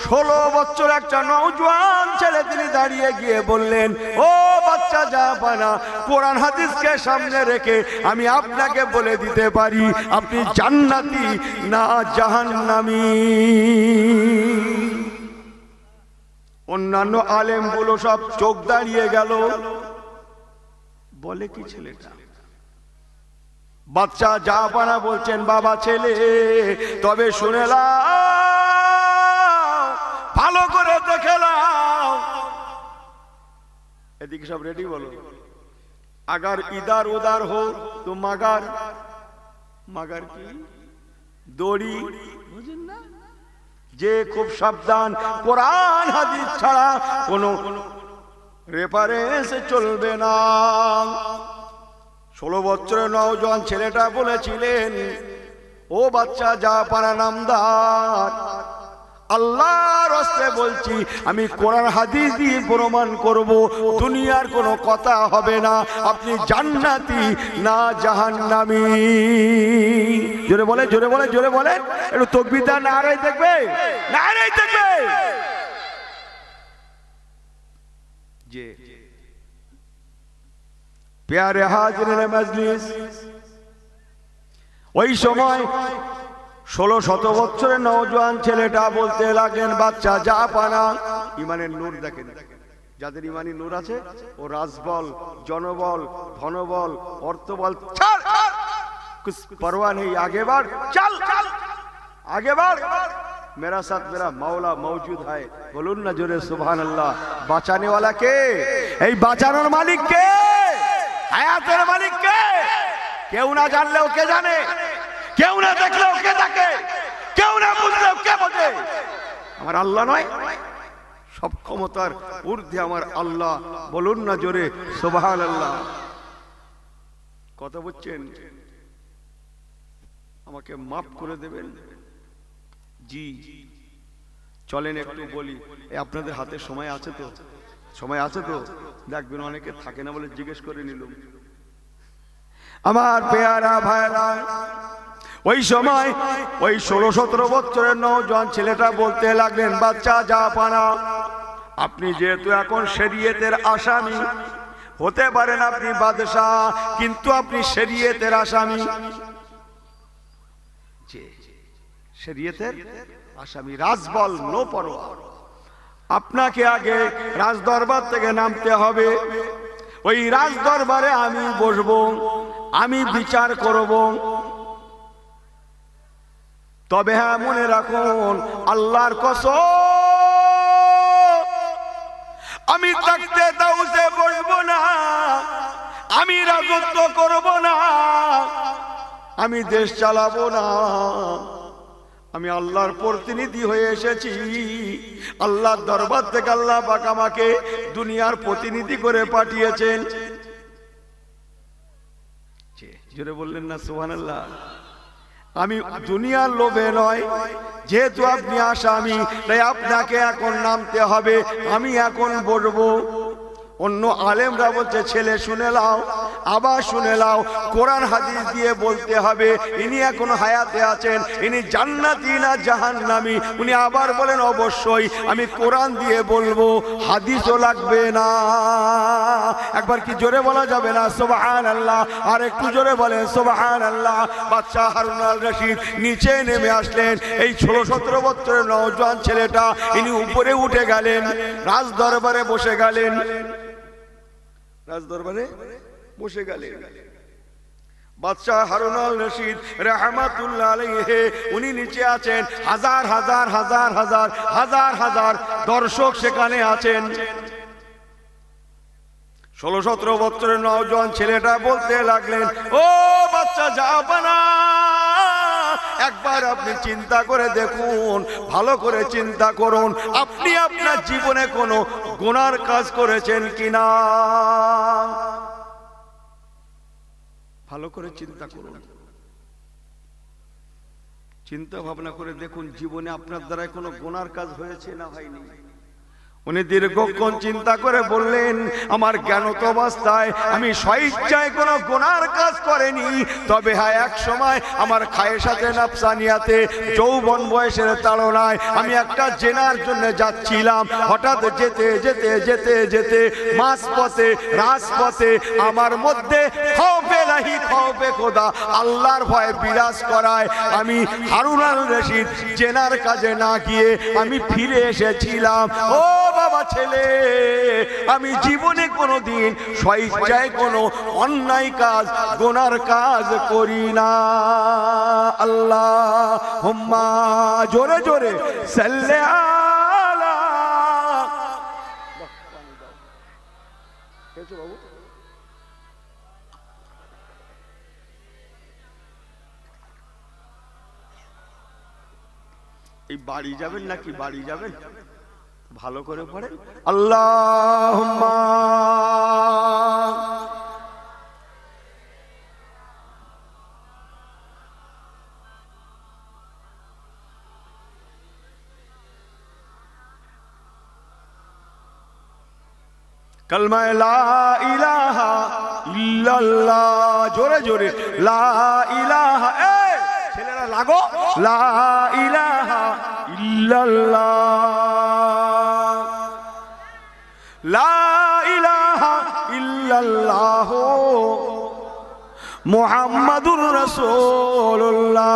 16 বছর একটা নওজোয়ান ছেলে, তিনি দাঁড়িয়ে গিয়ে বললেন, ও বাচ্চা জাহাপানা, কোরআন হাদিসকে সামনে রেখে আমি আপনাকে বলে দিতে পারি আপনি জান্নাতি না জাহান্নামী। অন্যান্য আলেমগুলো সব চোখ দাঁড়িয়ে গেল, বলে কি ছেলেটা? বাচ্চা জাহাপানা বলছেন, বাবা ছেলে তবে শুনে নাও, ভালো করে দেখে নাও। এদিকে সব রেডি বলো, আগার ইদার উদার হো তো মাগার, মাগার কি দড়ি, বুঝেন না? যে খুব সাবধান, কোরআন হাদিস ছাড়া কোন রেফারেন্স চলবে না। 16 বছরের নওজোয়ান ছেলেটা বলেছিলেন, ও বাচ্চা জাহাপানা নামদার, আল্লাহর রাস্তে বলছি, আমি কোরআন হাদিস দিয়ে প্রমাণ করব দুনিয়ার কোনো কথা হবে না, আপনি জান্নাতি না জাহান্নামী। জোরে বলে, জোরে বলে, জোরে বলে, একটু তাকবীর দাও, নারায়ে তাকবীর, নারায়ে তাকবীর। জি প্যারে হাজিরিনে মজলিস, ওই সময় 16-17 বছরের নওজোয়ান ছেলেটা বলতে লাগলেন, বাচ্চা জাহাপানা, ইমানের নূর দেখেন, যাদের ইমানি নূর আছে ও রাজবল, জনবল, ধনবল, অর্থবল, চল कुछ परवाह नहीं, आगे बढ़, चल आगे बढ़, मेरा साथ मेरा मौला मौजूद है। बोलून ना जोरे सुभान अल्लाह। বাঁচানে वाला কে? এই বাঁচানোর মালিক কে? হায়াতের মালিক কে? কেউ না জানলেও কে জানে, কেউ না দেখলেও কে দেখে, কেউ না বুঝলেও কে বোঝে? আমার আল্লাহ নয়? সব ক্ষমতার ঊর্ধ্বে আমার আল্লাহ। বলুন না জোরে সুবহান আল্লাহ। কথা বুঝছেন? আমাকে মাফ করে দেবেন। জি চলেন একটু বলি, আপনাদের হাতে সময় আছে তো? সময় আছে তো? দেখবেন অনেকে থাকে না বলে জিজ্ঞেস করে নিলাম। আমার পেয়ারা ভাইরা, ওই সময় ওই 16-17 বছরের নওজোয়ান ছেলেটা বলতে লাগলেন, বাচ্চা জাহাপানা, আপনি যেহেতু এখন শরীয়তের আসামি, হতে পারেন আপনি বাদশাহ, কিন্তু আপনি শরীয়তের আসামি। শরীয়তের আসামি, রাজবল, নো পরোয়া। আপনাকে আগে রাজ দরবার থেকে নামতে হবে। ওই রাজ দরবারে আমি বসবো, আমি বিচার করব। তবে হ্যাঁ মনে রাখুন, আল্লাহর কসম, আমি থাকতে তাউসে বসবো না, আমি রাজত্ব করব না, আমি দেশ চালাবো না। আমি আল্লাহর প্রতিনিধি হয়ে এসেছি। আল্লাহর দরবার থেকে আল্লাহ পাক আমাকে দুনিয়ার প্রতিনিধি করে পাঠিয়েছেন। জোরে বললেন না সুবহানাল্লাহ। আমি দুনিয়ার লোভে নয়, যেহেতু আপনি আসামি, তাই আপনাকে এখন নামতে হবে, আমি এখন বলবো। অন্য আলেমরা বলছে, ছেলে শুনে লাও, আবার শুনে লাও, কোরআন হাদিস দিয়ে বলতে হবে ইনি এখন হায়াতে আছেন, ইনি জান্নাতি না জাহান্নামী। উনি আবার বলেন, অবশ্যই আমি কোরআন দিয়ে বলবো, হাদিসও লাগবে না। একবার কি জোরে বলা যাবে না সুবহানাল্লাহ? আর একটু জোরে বলেন সুবহানাল্লাহ। বাদশা হারুন আল রশিদ নিচে নেমে আসলেন। এই 16-17 বছরের নওজোয়ান ছেলেটা, ইনি উপরে উঠে গেলেন, রাজ দরবারে বসে গেলেন, রাজ দরবারে বসে গেলেন। বাদশা হারুন আল রশিদ রাহমাতুল্লাহ আলাইহি, উনি নিচে আছেন, হাজার হাজার হাজার হাজার হাজার হাজার দর্শক সেখানে আছেন। 16-17 বছরের নওজোয়ান ছেলেটা বলতে লাগলেন, ও বাচ্চা জাহাপানা, একবার আপনি চিন্তা করে দেখুন, ভালো করে চিন্তা করুন, আপনি আপনার জীবনে কোনো গুনার কাজ করেছেন কিনা? ভালো করে চিন্তা করুন, চিন্তা ভাবনা করে দেখুন, জীবনে আপনার দ্বারা কোনো গুনার কাজ হয়েছে না হয়নি? উনি দীর্ঘক্ষণ চিন্তা করে বললেন, আমার জ্ঞানত অবস্থায় আমি স্বইচ্ছায় কোনো গুনার কাজ করিনি, তবে হ্যাঁ এক সময় আমার খায়েশাতে নাফসানিয়াতে যৌবন বয়সের তাড়নায় আমি একটা জেনার জন্য যাচ্ছিলাম। হঠাৎ যেতে যেতে যেতে যেতে মাঝপথে রাজপথে আমার মধ্যে খৌফে লাহি খৌফে খোদা, আল্লাহর ভয় বিরাজ করায় আমি হারুন আল রশিদ জেনার কাজে না গিয়ে আমি ফিরে এসেছিলাম। ও বাবা ছেলে, আমি জীবনে কোনোদিন স্বইচ্ছায় কোনো অন্যায় কাজ গুনার কাজ করি না। আল্লাহুম্মা জোরে জোরে সাল্লি আলা। এই বাড়ি যাবেন নাকি বাড়ি যাবেন? ভালো করে পড়েন। আল্লাহুম্মা কলমা লা ইলাহা ইল্লাল্লাহ, জোরে জোরে লা ইলাহা। এই ছেলেরা লাগো, লা ইলাহা ইল্লাল্লাহ, লা ইলাহা ইল্লাল্লাহ মুহাম্মাদুর রাসূলুল্লাহ।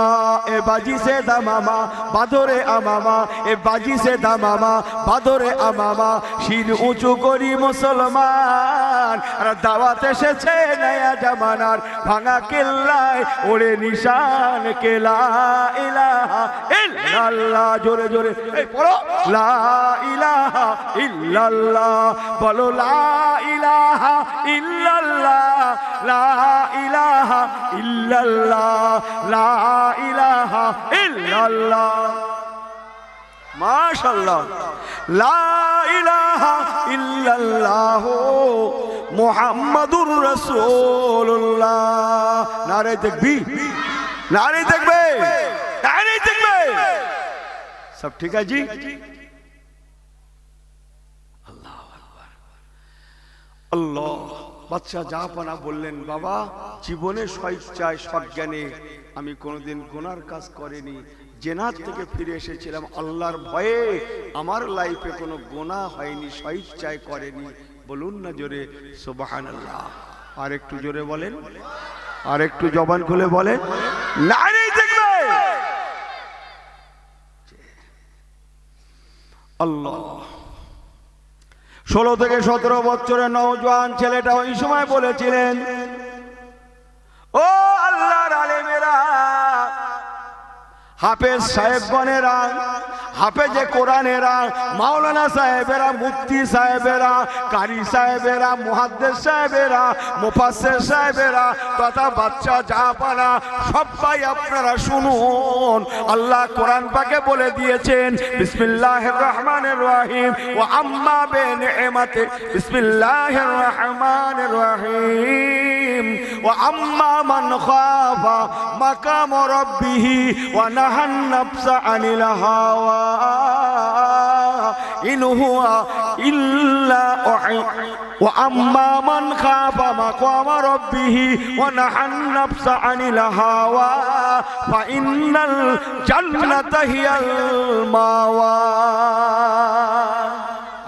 এ বাজি সে দামামা বাদরে আমামা, এ বাজি সে দামামা বাদরে আমামা। শির উঁচু করি মুসলমান, আর দাওয়াত এসেছে নয়া জামানার ভাঙা কেল্লায় ওরে নিশান কে লা ইলাহা ইল্লাল্লাহ। জোরে জোরে এই পড়ো, লা ইলাহা ইল্লাল্লাহ, বলো লা ইলাহা ইল্লাল্লাহ, লা ইলাহা ইল্লাল্লাহ, লা ইলাহা ইল্লাল্লাহ। মাশাআল্লাহ, লা ইলাহা ইল্লাল্লাহ মুহাম্মাদুর রাসূলুল্লাহ। নারে তাকবীর, নারে তাকবীর, নারে তাকবীর। সব ঠিক আছে জি? আল্লাহু আকবার। আল্লাহ। বাদশা জাহাপনা বললেন, বাবা জীবনে স্বইচ্ছায় সজ্ঞানে আমি কোনোদিন গুনার কাজ করিনি, জেনার থেকে ফিরে এসেছিলাম আল্লাহর ভয়ে, আমার লাইফে কোনো গুনাহ হয়নি, স্বইচ্ছায় করেনি। বলুন না জোরে সুবহানাল্লাহ। আর একটু জোরে বলেন, আর একটু জবান খুলে বলেন, নারে তাকবীর। আল্লাহ। 16 থেকে 17 বছরের নওজোয়ান ছেলেটা ওই সময় বলেছিলেন, ও আল্লাহর আলেমেরা, হাফেজ সাহেবগণেরা, হাফেজে কোরআনেরা, মাওলানা সাহেবেরা, মুফতি সাহেবেরা, কারি সাহেবেরা, মুহাদ্দিস সাহেবেরা, মুফাসসির সাহেবেরা তথা বাচ্চা জাহাপানা সবাই আপনারা শুনুন। আল্লাহ কোরআন পাকে বলে দিয়েছেন, বিসমিল্লাহির রহমানির রহিম, ওয়া আম্মা বিনি'মাতি বিসমিল্লাহির রহমানির রহিম, ওয়া আম্মা মান খাফা মাকাম রাব্বিহি ওয়া নাহান নাফসা আনিল হাওয়া ইন হুয়া ইল্লা ওয়া আম্মা মান খাফা মাকাম রাব্বিহি ওয়া নাহান নাফসা আনিল হাওয়া ফা ইন্নাল জান্নাতা হিয়াল মাওয়া।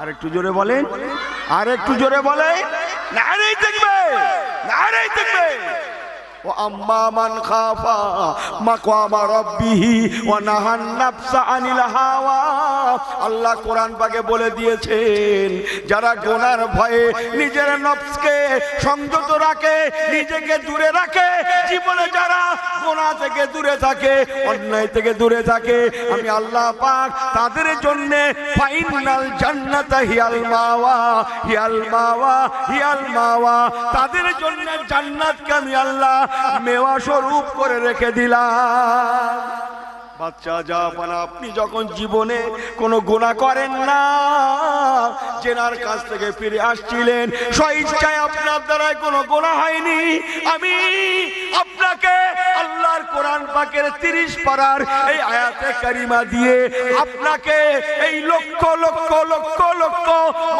আর একটু জোরে বলেন, আর একটু জোরে বলেন, নারে তাকবীর, নারে তাকবীর। وأما من خاف مقام ربه ونهى النفس عن الهوى। আল্লাহ কোরআন পাকে বলে দিয়েছেন, যারা গুনার ভয়ে নিজের নফসকে সংযত রাখে, নিজেকে দূরে রাখে, জীবনে যারা গুনাহ থেকে দূরে থাকে, অন্যায় থেকে দূরে থাকে, আমি আল্লাহ পাক তাদের জন্য ফাইনাল জান্নাতা হিয়াল মাওয়া, হিয়াল মাওয়া, হিয়াল মাওয়া, তাদের জন্য জান্নাতকে আমি আল্লাহ মেওয়া স্বরূপ করে রেখে দিলাম। বাচ্চা জাপানা, আপনি যখন জীবনে কোনো গুনাহ করেন না, জেনার কাছ থেকে ফিরে আসছিলেন, স্বইচ্ছায় আপনার দ্বারা কোনো গুনাহ হয়নি, আমি আপনাকে আল্লাহর কোরআন পাকের 30 পারার এই আয়াতে কারিমা দিয়ে আপনাকে এই লক্ষ লক্ষ লক্ষ লক্ষ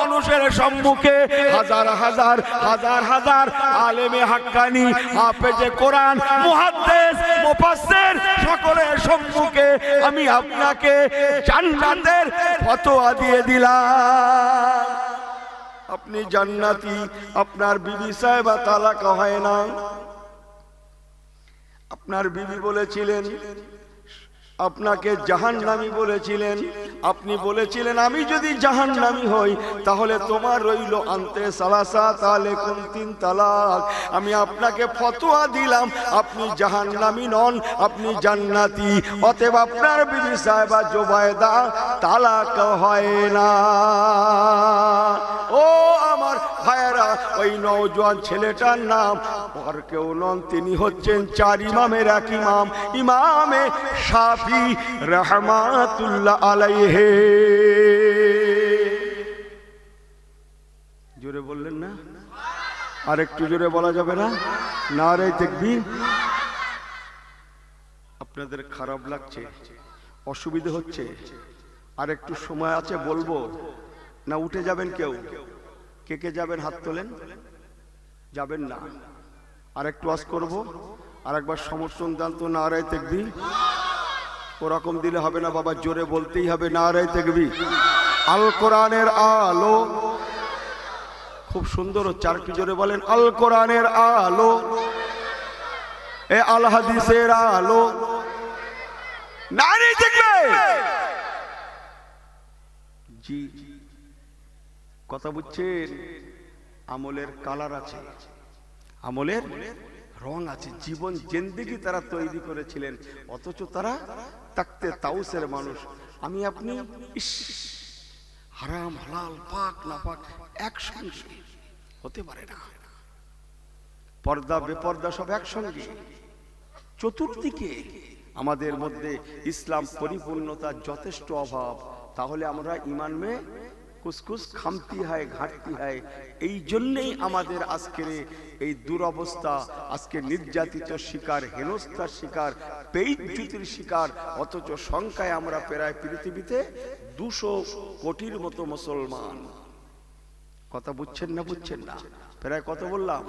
মানুষের সম্মুখে হাজার হাজার হাজার হাজার আলেমে হাক্কানি, হাফেজে কোরআন, মুহাদ্দিস, মুফাসসির সকলের সম্মুখে আমি আপনাকে জান্নাতের ফতোয়া দিয়ে দিলাম। আপনি জান্নাতি। আপনার বিবি সাহেবা তালাক হয় না, আপনার বিবি বলেছিলেন, আপনাকে জাহান্নামী বলেছিলেন, আপনি বলেছিলেন আমি যদি জাহান্নামী হই তাহলে তোমার রইল আনতে সালাসা, তাহলে কোন 3 তালাক। আমি আপনাকে ফতোয়া দিলাম আপনি জাহান্নামী নন, আপনি জান্নাতি। অতএব আপনার বিবি সাহেবা জুবাইদা তালাক হয় না। ও আমার ভাইয়েরা, ওই নওজোয়ান ছেলেটার নাম আর কেউ নন, তিনি হচ্ছেন 4 ইমামের এক ইমাম, ইমামে শাফি রাহমাতুল্লাহ আলাইহি। জোরে বললেন না? আর একটু জোরে বলা যাবে না? নারে তাকবীর। আপনাদের খারাপ লাগছে, অসুবিধা হচ্ছে? আর একটু সময় আছে বলবো না উঠে যাবেন? কেউ কে কে যাবেন হাত তোলেন। যাবেন না? আর একটু ওয়াজ করব, আর একবার সমর্থন দান তো। নারে তাকবীর। ওরকম দিলে হবে না বাবা, জোরে বলতেই হবে নারে তাকবীর। আল কোরআনের আলো, খুব সুন্দর হচ্ছে, আর কি জোরে বলেন। আল কোরআনের আলো, এ আল হাদিসের আলো, নারে তাকবীর। জি, কথা বুঝছেন? আমলের কালার আছে, আমলের রং আছে। জীবন জিন্দেগি তারা তৈরি করেছিলেন, অথচ তারা তাকতে তাউসের মানুষ। আমি আপনি হারাম হালাল পাক না পাক একসঙ্গে হতে পারে না। পর্দা বেপর্দা সব একসঙ্গে। চতুর্দিকে আমাদের মধ্যে ইসলাম পরিপূর্ণতার যথেষ্ট অভাব। তাহলে আমরা ইমান মে কুছকুছ খামতি হয়, ঘাটতি হয়। এই জন্যেই আমাদের আজকের এই দুরবস্থা, আজকে নির্যাতিত শিকার, হেনস্থার শিকার, বেইজ্জতির শিকার। অথচ সংখ্যায় আমরা প্রায় পৃথিবীতে 200 কোটির মতো মুসলমান। কথা বুঝছেন না? বুঝছেন না? প্রায় কত বললাম?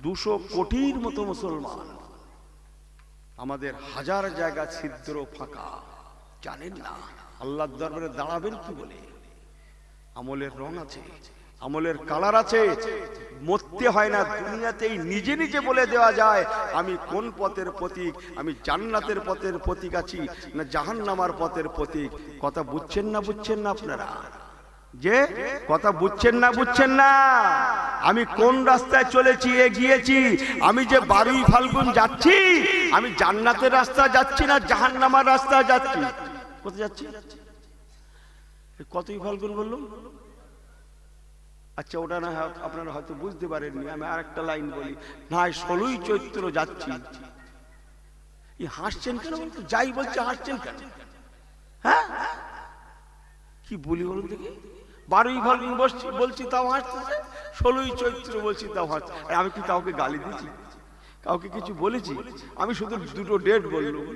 200 কোটির মতো মুসলমান। আমাদের হাজার জায়গা ছিদ্র ফাঁকা, জানেন না? আল্লাহর দরবারে দাঁড়াবেন কি বলে? আমলের রং আছে, আমলের কালার আছে। মরতে হয় না, দুনিয়াতেই নিজে নিজে বলে দেওয়া যায় আমি কোন পথের প্রতীক, আমি জান্নাতের পথের প্রতীক আছি না জাহান্নামার পথের প্রতীক। কথা বুঝছেন না? বুঝছেন না আপনারা? যে কথা বুঝছেন না? বুঝছেন না? আমি কোন রাস্তায় চলেছি, এগিয়েছি? আমি যে 12ই ফাল্গুন যাচ্ছি, আমি জান্নাতের রাস্তা যাচ্ছি না জাহান্নামার রাস্তা যাচ্ছি? কোথায় যাচ্ছি? কতই ফাল্গুন বললো? আচ্ছা, ওটা না আপনারা হয়তো বুঝতে পারেননি। আমি আর একটা লাইন বলি, না 16ই চৈত্র যাচ্ছি। হাসছেন কেন? যাই বলছে হাসছেন কেন? হ্যাঁ, কি বলি বলুন দেখি? 12ই ফাল্গুন বলছি তাও হাসতেছে, 16ই চৈত্র বলছি তাও হাসছে। আমি কি কাউকে গালি দিয়েছি? কাউকে কিছু বলেছি? আমি শুধু দুটো ডেট বললাম।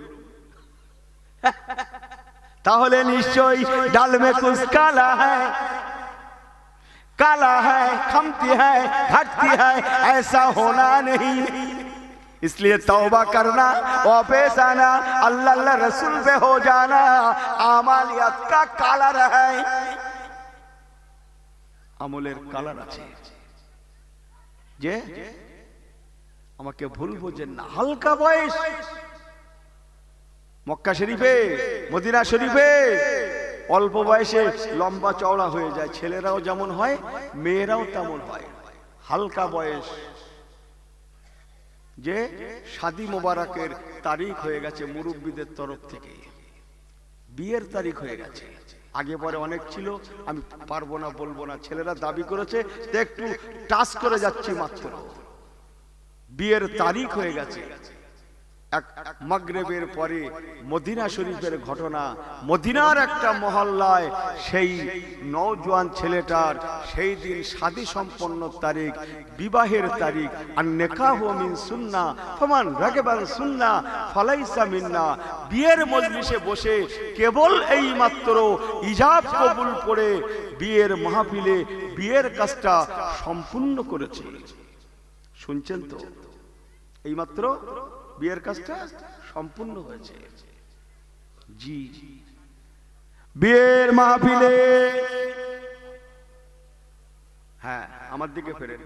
তাহলে নিশ্চয়ই ডাল মে কুছ কালা হ্যায়, काला है, खमती है, घटती है, ऐसा होना नहीं। इसलिए तौबा करना, वापस आना, अल्लाह रसूल पे हो जाना आमालियत का कालर है। আমলের কালার আছে। যে আমাকে ভুল বোঝেন না, হালকা বয়স মক্কা শরীফে, মদিনা শরীফে অল্প বয়সে লম্বা চওড়া হয়ে যায়। ছেলেরাও যেমন হয়, মেয়েরাও তেমন হয়। হালকা বয়স, যে শাদি মোবারকের তারিখ হয়ে গেছে মুরব্বীদের তরফ থেকে, বিয়ের তারিখ হয়ে গেছে। আগে পরে অনেক ছিল, আমি পারবো না, বলবো না। ছেলেরা দাবি করেছে, একটু টাচ করে যাচ্ছি মাত্র। বিয়ের তারিখ হয়ে গেছে। এক মাগরিবের পরে মদিনা শরীফের ঘটনা। মদিনার একটা মহল্লায় সেই নওজোয়ান ছেলেটার সেই দিন শাদী সম্পন্ন তারিখ, বিবাহের তারিখ। আর নিকাহু মিন সুন্নাহ ফামান রাগিবা সুন্নাহ ফালাইসা মিন্না। বিয়ের মজলিসে বসে কেবল এই মাত্র ইজাব কবুল করে বিয়ের মাহফিলে বিয়ের কাজটা সম্পূর্ণ করেছে। শুনছেন তো? এইমাত্র বিয়ের কাজটা সম্পূর্ণ হয়েছে। জি, বিয়ের মাহফিলে, হ্যাঁ আমার দিকে ফেরেন,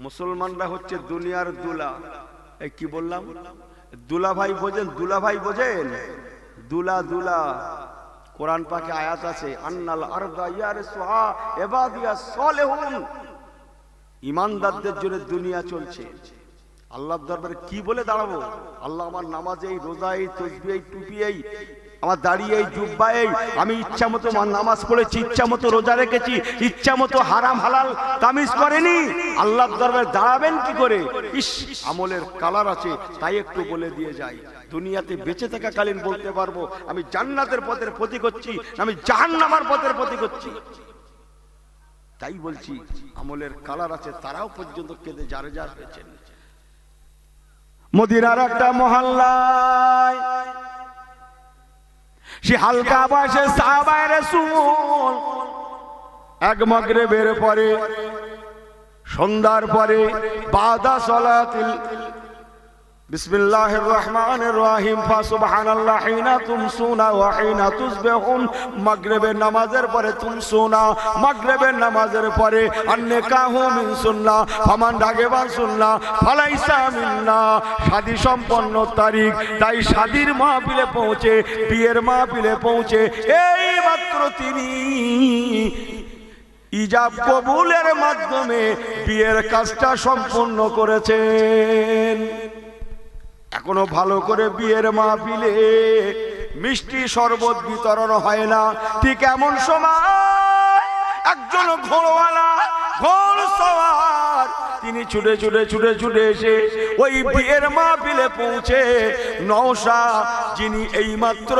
মুসলমানরা হচ্ছে দুনিয়ার দুলা। এই কি বললাম? দুলা ভাই বোঝেন? দুলা ভাই বোঝেন? দুলা দুলা কোরআন পাকে আয়াত আছে, আন্নাল আরদা ইয়ারসুহা ইবাদিয়াস সালিহুন। ঈমানদারদের জন্য দুনিয়া চলছে। আল্লাহর দরবারে কি বলে দাঁড়াবো? আল্লাহ, আমার নামাজে, এই রোজায়, এই তাসবিহ, এই টুপি, এই আমার দাড়ি, এই জুব্বা, এই আমি ইচ্ছা মতো নামাজ পড়েছি, ইচ্ছা মতো রোজা রেখেছি, ইচ্ছা মতো হারাম হালাল তামিজ করেনি। আল্লাহর দরবারে দাঁড়াবেন কি করে? ইস, আমলের কালার আছে, তাই একটু বলে দিয়ে যাই। দুনিয়াতে বেঁচে থাকাকালীন বলতে পারবো আমি জান্নাতের পথের প্রতীক হচ্ছি, আমি জাহান্নামের পথের প্রতীক হচ্ছি। তাই বলছি, আমলের কালার আছে, তারাও পর্যন্ত কেঁদে যারে যার হয়েছেন। মদিনার একটা মহল্লায় সে হালকা বয়সে সাহাবায়ে রাসূল এক মাগরিবের পরে, সন্ধ্যার পরে, বাদা সালাতিল বিসমিল্লাহির রহমানির রহিম ফাসুবহানাল্লাহ হিনা তুমসুনা ওয়া হিনা তুসবিহুন। মাগরিবের নামাজের পরে তুমসুনা, মাগরিবের নামাজের পরে আন-নিকাহু মিন সুন্নাহ ফামান রাগিবা সুন্নাহ ফালাইসা মিন্না। শাদী সম্পন্ন তারিখ, তাই শাদীর মাহফিলে পৌঁছে, বিয়ের মাহফিলে পৌঁছে এই মাত্র তিনি ইজাব কবুলের মাধ্যমে বিয়ের কাজটা সম্পূর্ণ করেছেন। এখনো ভালো করে বিয়ের মাহফিলে মিষ্টি শরবত বিতরণ হয় না। ঠিক এমন সময় একজন ঘোড়ওয়ালা, ঘোড়সওয়ার, তিনি ছুটে ছুটে ছুটে ছুটে এসে ওই বিয়ের মাহফিলে পৌঁছে নওশা, যিনি এইমাত্র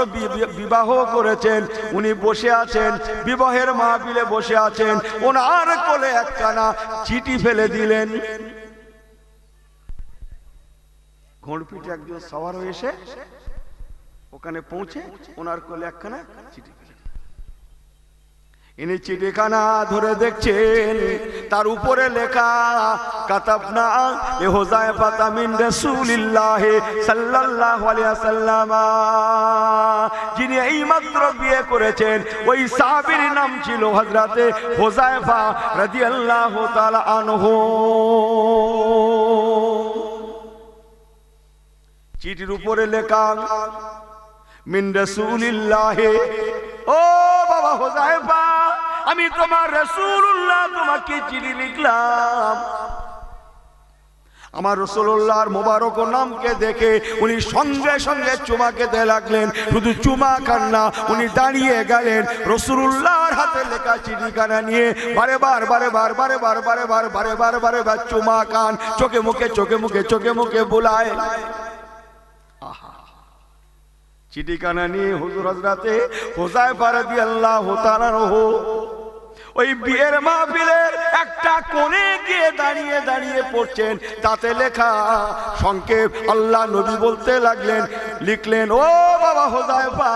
বিবাহ করেছেন, উনি বসে আছেন, বিবাহের মাহফিলে বসে আছেন। ওনার কোলে একখানা চিঠি ফেলে দিলেন। ঘোড়পিঠে একজন সওয়ার হয়ে এসে ওখানে পৌঁছে ওনার কোলে একখানা চিঠি ফেলে। ইনি চিঠিখানা ধরে দেখছেন, তার উপরে লেখা কাতাবনা এ হুযায়ফা মিন রাসূলিল্লাহ সাল্লাল্লাহু আলাইহি ওয়াসাল্লাম। যিনি এইমাত্র বিয়ে করেছেন ওই সাহাবীর নাম ছিল হযরতে হুযায়ফা রাদিয়াল্লাহু তাআলা আনহু। চিঠির উপরে লেখা মিন রাসূলিল্লাহ। ও বাবা হুযায়ফা, আমি তোমার রাসূলুল্লাহ, তোমাকে চিঠি লিখলাম। আমার রাসূলুল্লাহর মোবারক নামকে দেখে উনি সঙ্গে সঙ্গে চুমা খেতে লাগলেন। শুধু চুমা খান না, উনি দাঁড়িয়ে গেলেন রাসূলুল্লাহর হাতে লেখা চিঠিখানা নিয়ে বারে বার বারে বার বারে বার বারে বার বারে বার বারে বার চুমা খান, চোখে মুখে চোখে মুখে চোখে মুখে বুলায়। চিঠিখানা নিয়ে হুজুর হযরতে হুযায়ফা রাদিয়াল্লাহু তাআলা আনহু ওই বিয়ের মাহফিলের একটা কোণে গিয়ে দাঁড়িয়ে দাঁড়িয়ে পড়ছেন। তাতে লেখা সংক্ষেপ, আল্লাহ নবী বলতে লাগলেন, লিখলেন, ও বাবা হুযায়ফা,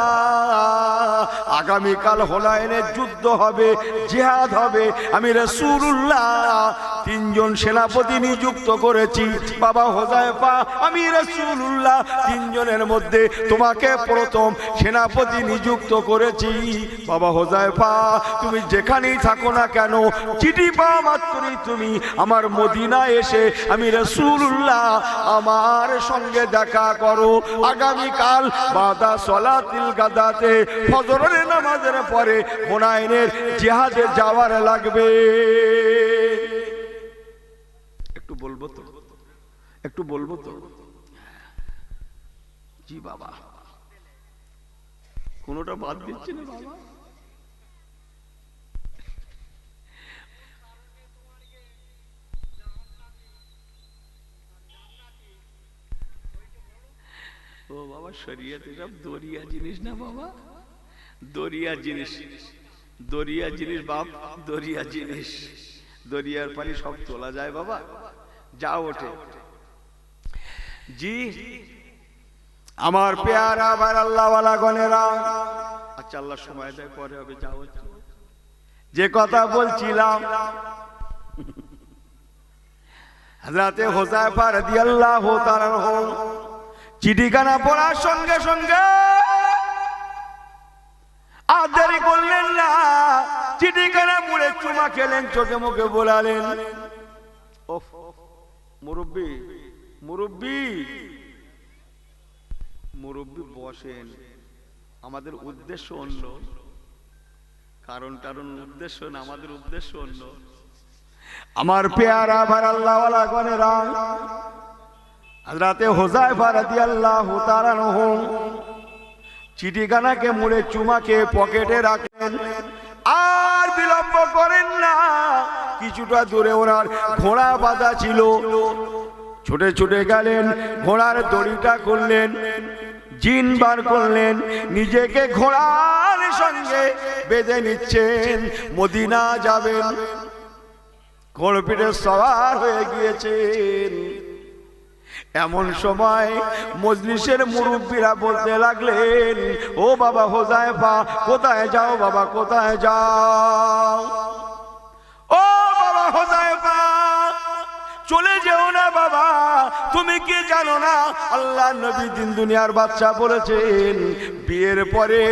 আগামীকাল হুনাইনের যুদ্ধ হবে, জিহাদ হবে। আমি রাসূলুল্লাহ 3 জন সেনাপতি নিযুক্ত করেছি। বাবা হুযায়ফা, আমি রাসূলুল্লাহ 3 জনের মধ্যে তোমাকে প্রথম সেনাপতি নিযুক্ত করেছি। বাবা হুযায়ফা, তুমি যেখানেই থাকো না কেন, চিঠি পাওয়া মাত্রই তুমি আমার মদিনায় এসে আমি রাসূলুল্লাহ আমার সঙ্গে দেখা করো। আগামীকাল বাদা সলাতিল গাদাতে, ফজরের নামাজের পরে হুনাইনের জিহাদে যাওয়ার লাগবে। একটু বলবো তো, একটু বলবো তো? জি বাবা, কোনোটা বাদ দিচ্ছি না বাবা। বাবা শরীয়তে সব দরিয়া জিনিস না বাবা, দরিয়া জিনিস, দরিয়া জিনিস বাপ, দরিয়া জিনিস। দরিয়ার পানি সব তোলা যায় বাবা, যা ওঠে। জি আমার পেয়ারা ভাই আল্লাহ ওয়ালা গনেরা, আচ্ছা আল্লাহ সময় দেয় পরে হবে, যা হচ্ছে। যে কথা বলছিলাম, হযরতে হুযায়ফা রাদিয়াল্লাহু তাআলা আনহু চিঠিখানা পড়ার সঙ্গে সঙ্গে আর দেরি করলেন না, চিঠিখানা মুড়ে চুমা খেলেন, চোখে মুখে বলালেন, ওফ মুরব্বি মুরব্বি মুরব্বি বসেন, আমাদের উদ্দেশ্য অন্য, কারণ উদ্দেশ্য না, আমাদের উদ্দেশ্য অন্য। আমার পেয়ারা ভাই আল্লাহ ওয়ালা গনেরা, হযরতে হুযায়ফা রাদিয়াল্লাহু তাআলা আনহু চিঠিখানাকে মুড়ে চুমাকে পকেটে রাখলেন, আর বিলম্ব করেন না। কিছুটা দূরে ওনার ঘোড়া বাঁধা ছিল, ছুটে ছুটে গেলেন, ঘোড়ার দড়িটা খুললেন, জিন বার করলেন, নিজেকে ঘোড়ার সঙ্গে বেঁধে নিচ্ছেন, মদিনা যাবেন, ঘোড়া পিঠে সওয়ার হয়ে গিয়েছেন। এমন সময় মজলিসের মুরব্বীরা বলতে লাগলেন, ও বাবা হুযায়ফা, কোথায় যাও বাবা, কোথায় যাও? ও বাবা হুযায়ফা, চলে যেও না বাবা, তুমি কি জানো না আল্লাহ নবী দিন দুনিয়ার বাদশা বলেছেন, বিয়ের পরে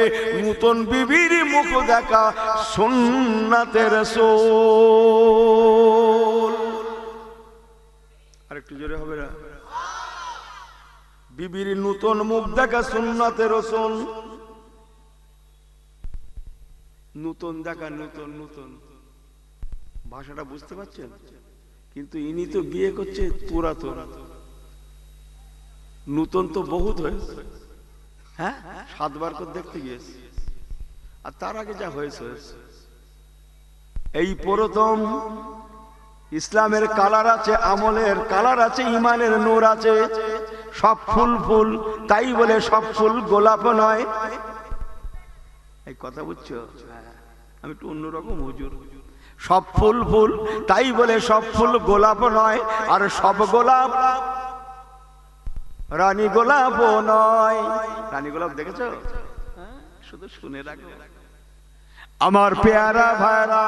নতুন বিবির মুখ দেখা সুন্নাতের রাসূল। আরেকটু জোরে হবে না? বিবির নতুন মুখ দেখা সুন্নাতের রাসূল। নতুন দেখা, নতুন নতুন ভাষাটা বুঝতে পারছেন? কিন্তু ইনি তো বিয়ে করছে পুরাতন, নতুন তো বহুত হয়েছে, হ্যাঁ 7 বার করে দেখতে গিয়েছে, আর তার আগে যা হয়েছে হয়েছে। এই প্রথম ইসলামের কালার আছে, আমলের কালার আছে, ইমানের নূর আছে, সব ফুল ফুল, তাই বলে সব ফুল গোলাপ নয়। এই কথা বুঝছো? আমি একটু অন্যরকম হুজুর। সব ফুল ফুল, তাই বলে সব ফুল গোলাপ নয়, আর সব গোলাপ রানী গোলাপও নয়। রানী গোলাপ দেখেছো? শুধু শুনে রাখো। আমার পেয়ারা ভাইরা,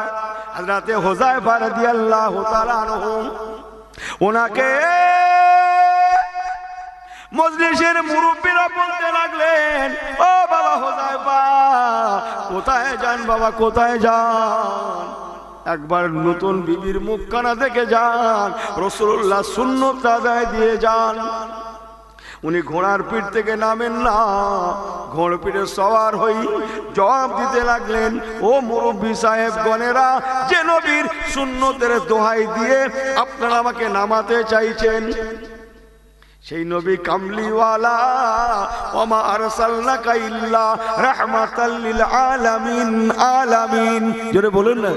হযরতে হুযায়ফা রাদিয়াল্লাহু তাআলা আনহু ওনাকে মজলিসের মুরব্বীরা বলতে লাগলেন, ও বাবা হুযায়ফা, কোথায় যান বাবা, কোথায় যান? একবার নতুন বিবির মুখখানা দেখে যান, রাসূলুল্লাহ সুন্নত আদায় দিয়ে যান। উনি ঘোড়ার পিঠ থেকে নামেন না, ঘোড় পিঠে সওয়ার হই জবাব দিতে লাগলেন, ও মুরব্বী সাহেব গনেরা, যে নবীর সুন্নতের দোহাই দিয়ে আপনারা আমাকে নামাতে চাইছেন, সেই নবী কামলিওয়ালা, ওমা আরসালনাকা ইল্লা রাহমাতাল লিল আলামিন। আলামিন জোরে বলুন না,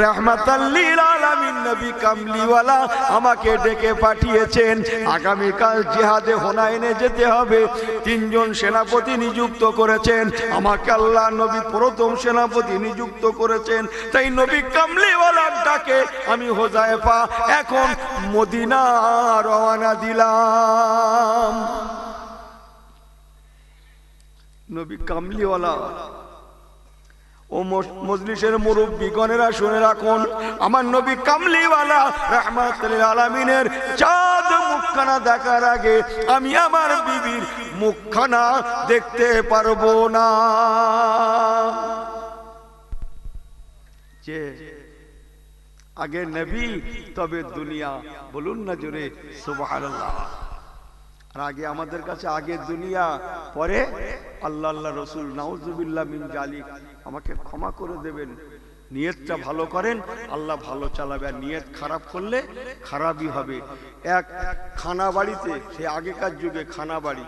রাহমাতাল লিল আলামিন নবী কামলিওয়ালা আমাকে ডেকে পাঠিয়েছেন। আগামীকাল জিহাদে হুনাইনে যেতে হবে, 3 জন সেনাপতি নিযুক্ত করেছেন, আমাকে আল্লাহ নবী প্রথম সেনাপতি নিযুক্ত করেছেন। তাই নবী কামলিওয়ালার ডাকে আমি হুযায়ফা এখন মদিনা রওনা দিলাম। নবী কামলিওয়ালা, ও মজলিসের মুরব্বীগণেরা শুনে রাখুন, আমার নবী কামলিওয়ালা রাহমাতুল লিল আলামিনের চাঁদ মুখখানা দেখার আগে আমি আমার বিবির মুখখানা দেখতে পারবো না। যে আগে নবী তবে দুনিয়া, বলুন না জোরে সুবহানাল্লাহ। আর আগে আমাদের কাছে আগে দুনিয়া, পরে আল্লাহ আল্লাহ রসুল। নাউজুবিল্লাহ মিন জালিক। আমাকে ক্ষমা করে দেবেন, নিয়তটা ভালো করেন, আল্লাহ ভালো চালাবে, আর নিয়ত খারাপ করলে খারাপই হবে। এক খানা বাড়িতে, সে আগেকার যুগে খানা বাড়ি,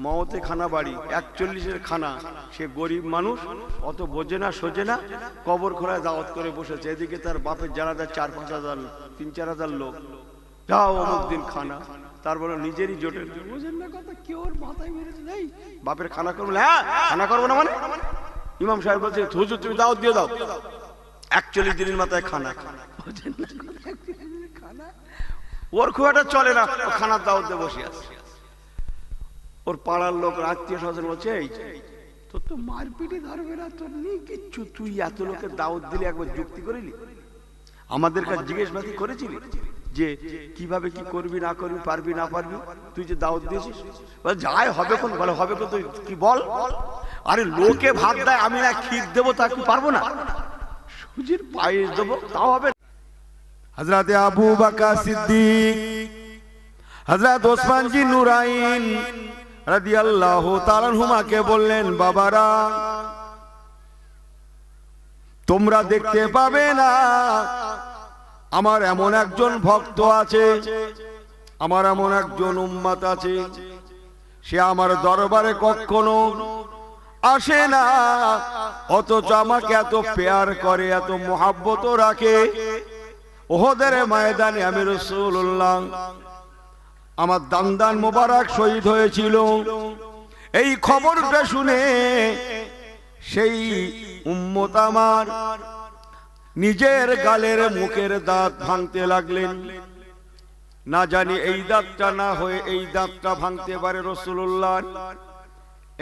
মওতে খানা বাড়ি, 41-এর খানা, সে গরিব মানুষ, অত বোঝে না সোজে না, কবর খোলায় দাওয়াত করে বসেছে, এদিকে তার বাপের জানাজা 4-5 হাজার, 3-4 হাজার লোক, যাও অমুক দিন খানা, তারপরে নিজেরই জোটে বুঝেন না কথা, কেউ ওর মাথায় মেরেছে নেই বাপের খানা করবো, হ্যাঁ খানা করবো না মানে। ইমাম সাহেব বলছে হুজুর তুমি দাওয়াত দিয়ে দাও, 41 দিনের মাথায় খানা। বুঝেন না কথা, খানা ওর খুব একটা চলে না, ও খানার দাওয়াত দিয়ে বসে আছে। ওর পাড়ার লোক আত্মীয় স্বজন বলছে এই তোর তো মারপিটি ধরবে না, তোর নেই কিচ্ছু, তুই এত লোকের দাওয়াত দিলে একবার যুক্তি করিলি, আমাদের কাছে জিজ্ঞেসবাদি করেছিলি যে কিভাবে কি করবি না করবি, পারবি না পারবি, তুই যে দাওয়াত দিয়েছিস যাই হবে কোন বলে হবে কোন, তুই কি বল। আরে লোকে ভাত দেয়, আমি না ক্ষীর দেবো তা কি পারবো না, সুজির পায়েস দেবো তাও হবে। হযরত আবু বকর সিদ্দিক, হযরত ওসমান জি নুরাইন রাদিয়াল্লাহু তাআলা আনহুমাকে বললেন বাবারা তোমরা দেখতে পাবে না আমার এমন একজন ভক্ত আছে, আমার এমন একজন উম্মত আছে, সে আমার দরবারে কখনো আসে না, অথচ আমাকে এত পেয়ার করে, এত মোহাব্বত রাখে। ওহদের ময়দানে আমি রাসূলুল্লাহ আমার দান্দান মোবারক শহীদ হয়েছিল, এই খবরটা শুনে সেই উম্মত আমার নিজের গালের মুখের দাঁত ভাঙতে লাগলেন। না জানি এই দাঁতটা না হয়ে এই দাঁতটা ভাঙতে পারে রাসূলুল্লাহ,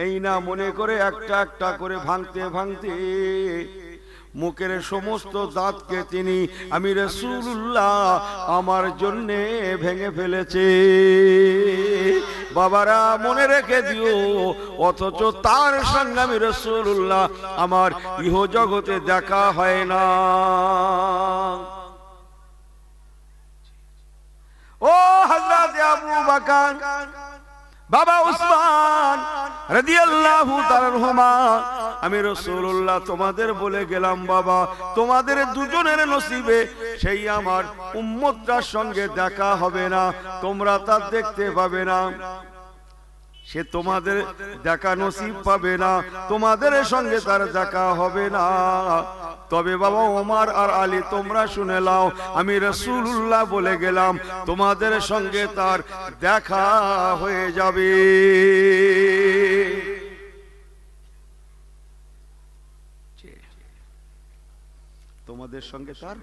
এই না মনে করে একটা একটা করে ভাঙতে ভাঙতে মুখের সমস্ত দাঁতকে তিনি আমি রাসূলুল্লাহ আমার জন্য ভেঙে ফেলেছে। বাবারা মনে রেখে দিও, অথচ তার সঙ্গে আমি রাসূলুল্লাহ আমার ইহ জগতে দেখা হয় না। ও হযরত আবু বকর, বাবা উসমান রাদিয়াল্লাহু তাআলা আনহুমা, আমি রাসূলুল্লাহ তোমাদের বলে গেলাম বাবা তোমাদের দুজনের নসিবে সেই আমার উম্মতটার সঙ্গে দেখা হবে না, তোমরা তা দেখতে পাবে না, সে তোমাদের দেখা নসিব পাবে না, তোমাদের সঙ্গে তার দেখা হবে না। তবে বাবা ওমর আর আলী তোমরা শুনে নাও, আমি রাসূলুল্লাহ বলে গেলাম তোমাদের সঙ্গে তার দেখা হয়ে যাবে। তোমাদের সঙ্গে তার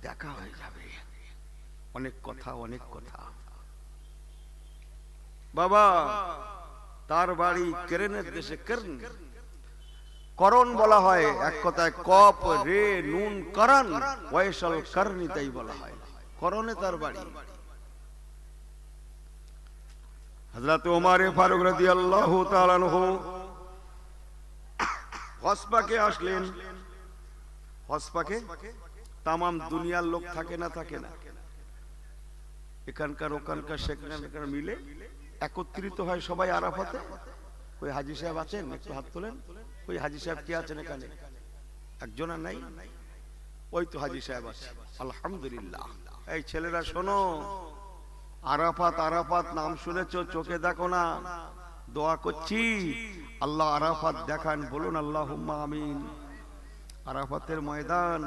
দেখা হয়ে যাবে। অনেক কথা, অনেক কথা বাবা। তার বাড়ি কেরনের দেশে, কেরন করণ বলা হয়, এক কথায় কপ রে নুন করণ ওয়াইসাল করনি তাই বলা হয়, করণে তার বাড়ি। হযরত ওমর ফারুক রাদিয়াল্লাহু তাআলা আনহু হসপাকে আসলেন। হসপাকে তামাম দুনিয়ার লোক থাকে না, থাকে না, এখানকার ওখানকার সেখানকার মিলে একত্রিত হয় সবাই আরাফাতে। ওই হাজী সাহেব আছেন, একটু হাত তোলেন। ওই হাজী সাহেব কি আছেন এখানে? একজন আর নাই, ওই তো হাজী সাহেব আছে, আলহামদুলিল্লাহ। এই ছেলেরা শোনো, আরাফাত আরাফাত নাম শুনেছো, চোখে দেখো না, দোয়া করছি আল্লাহ আরাফাত দেখান, বলুন আল্লাহুম্মা আমিন। আরাফাতের ময়দান,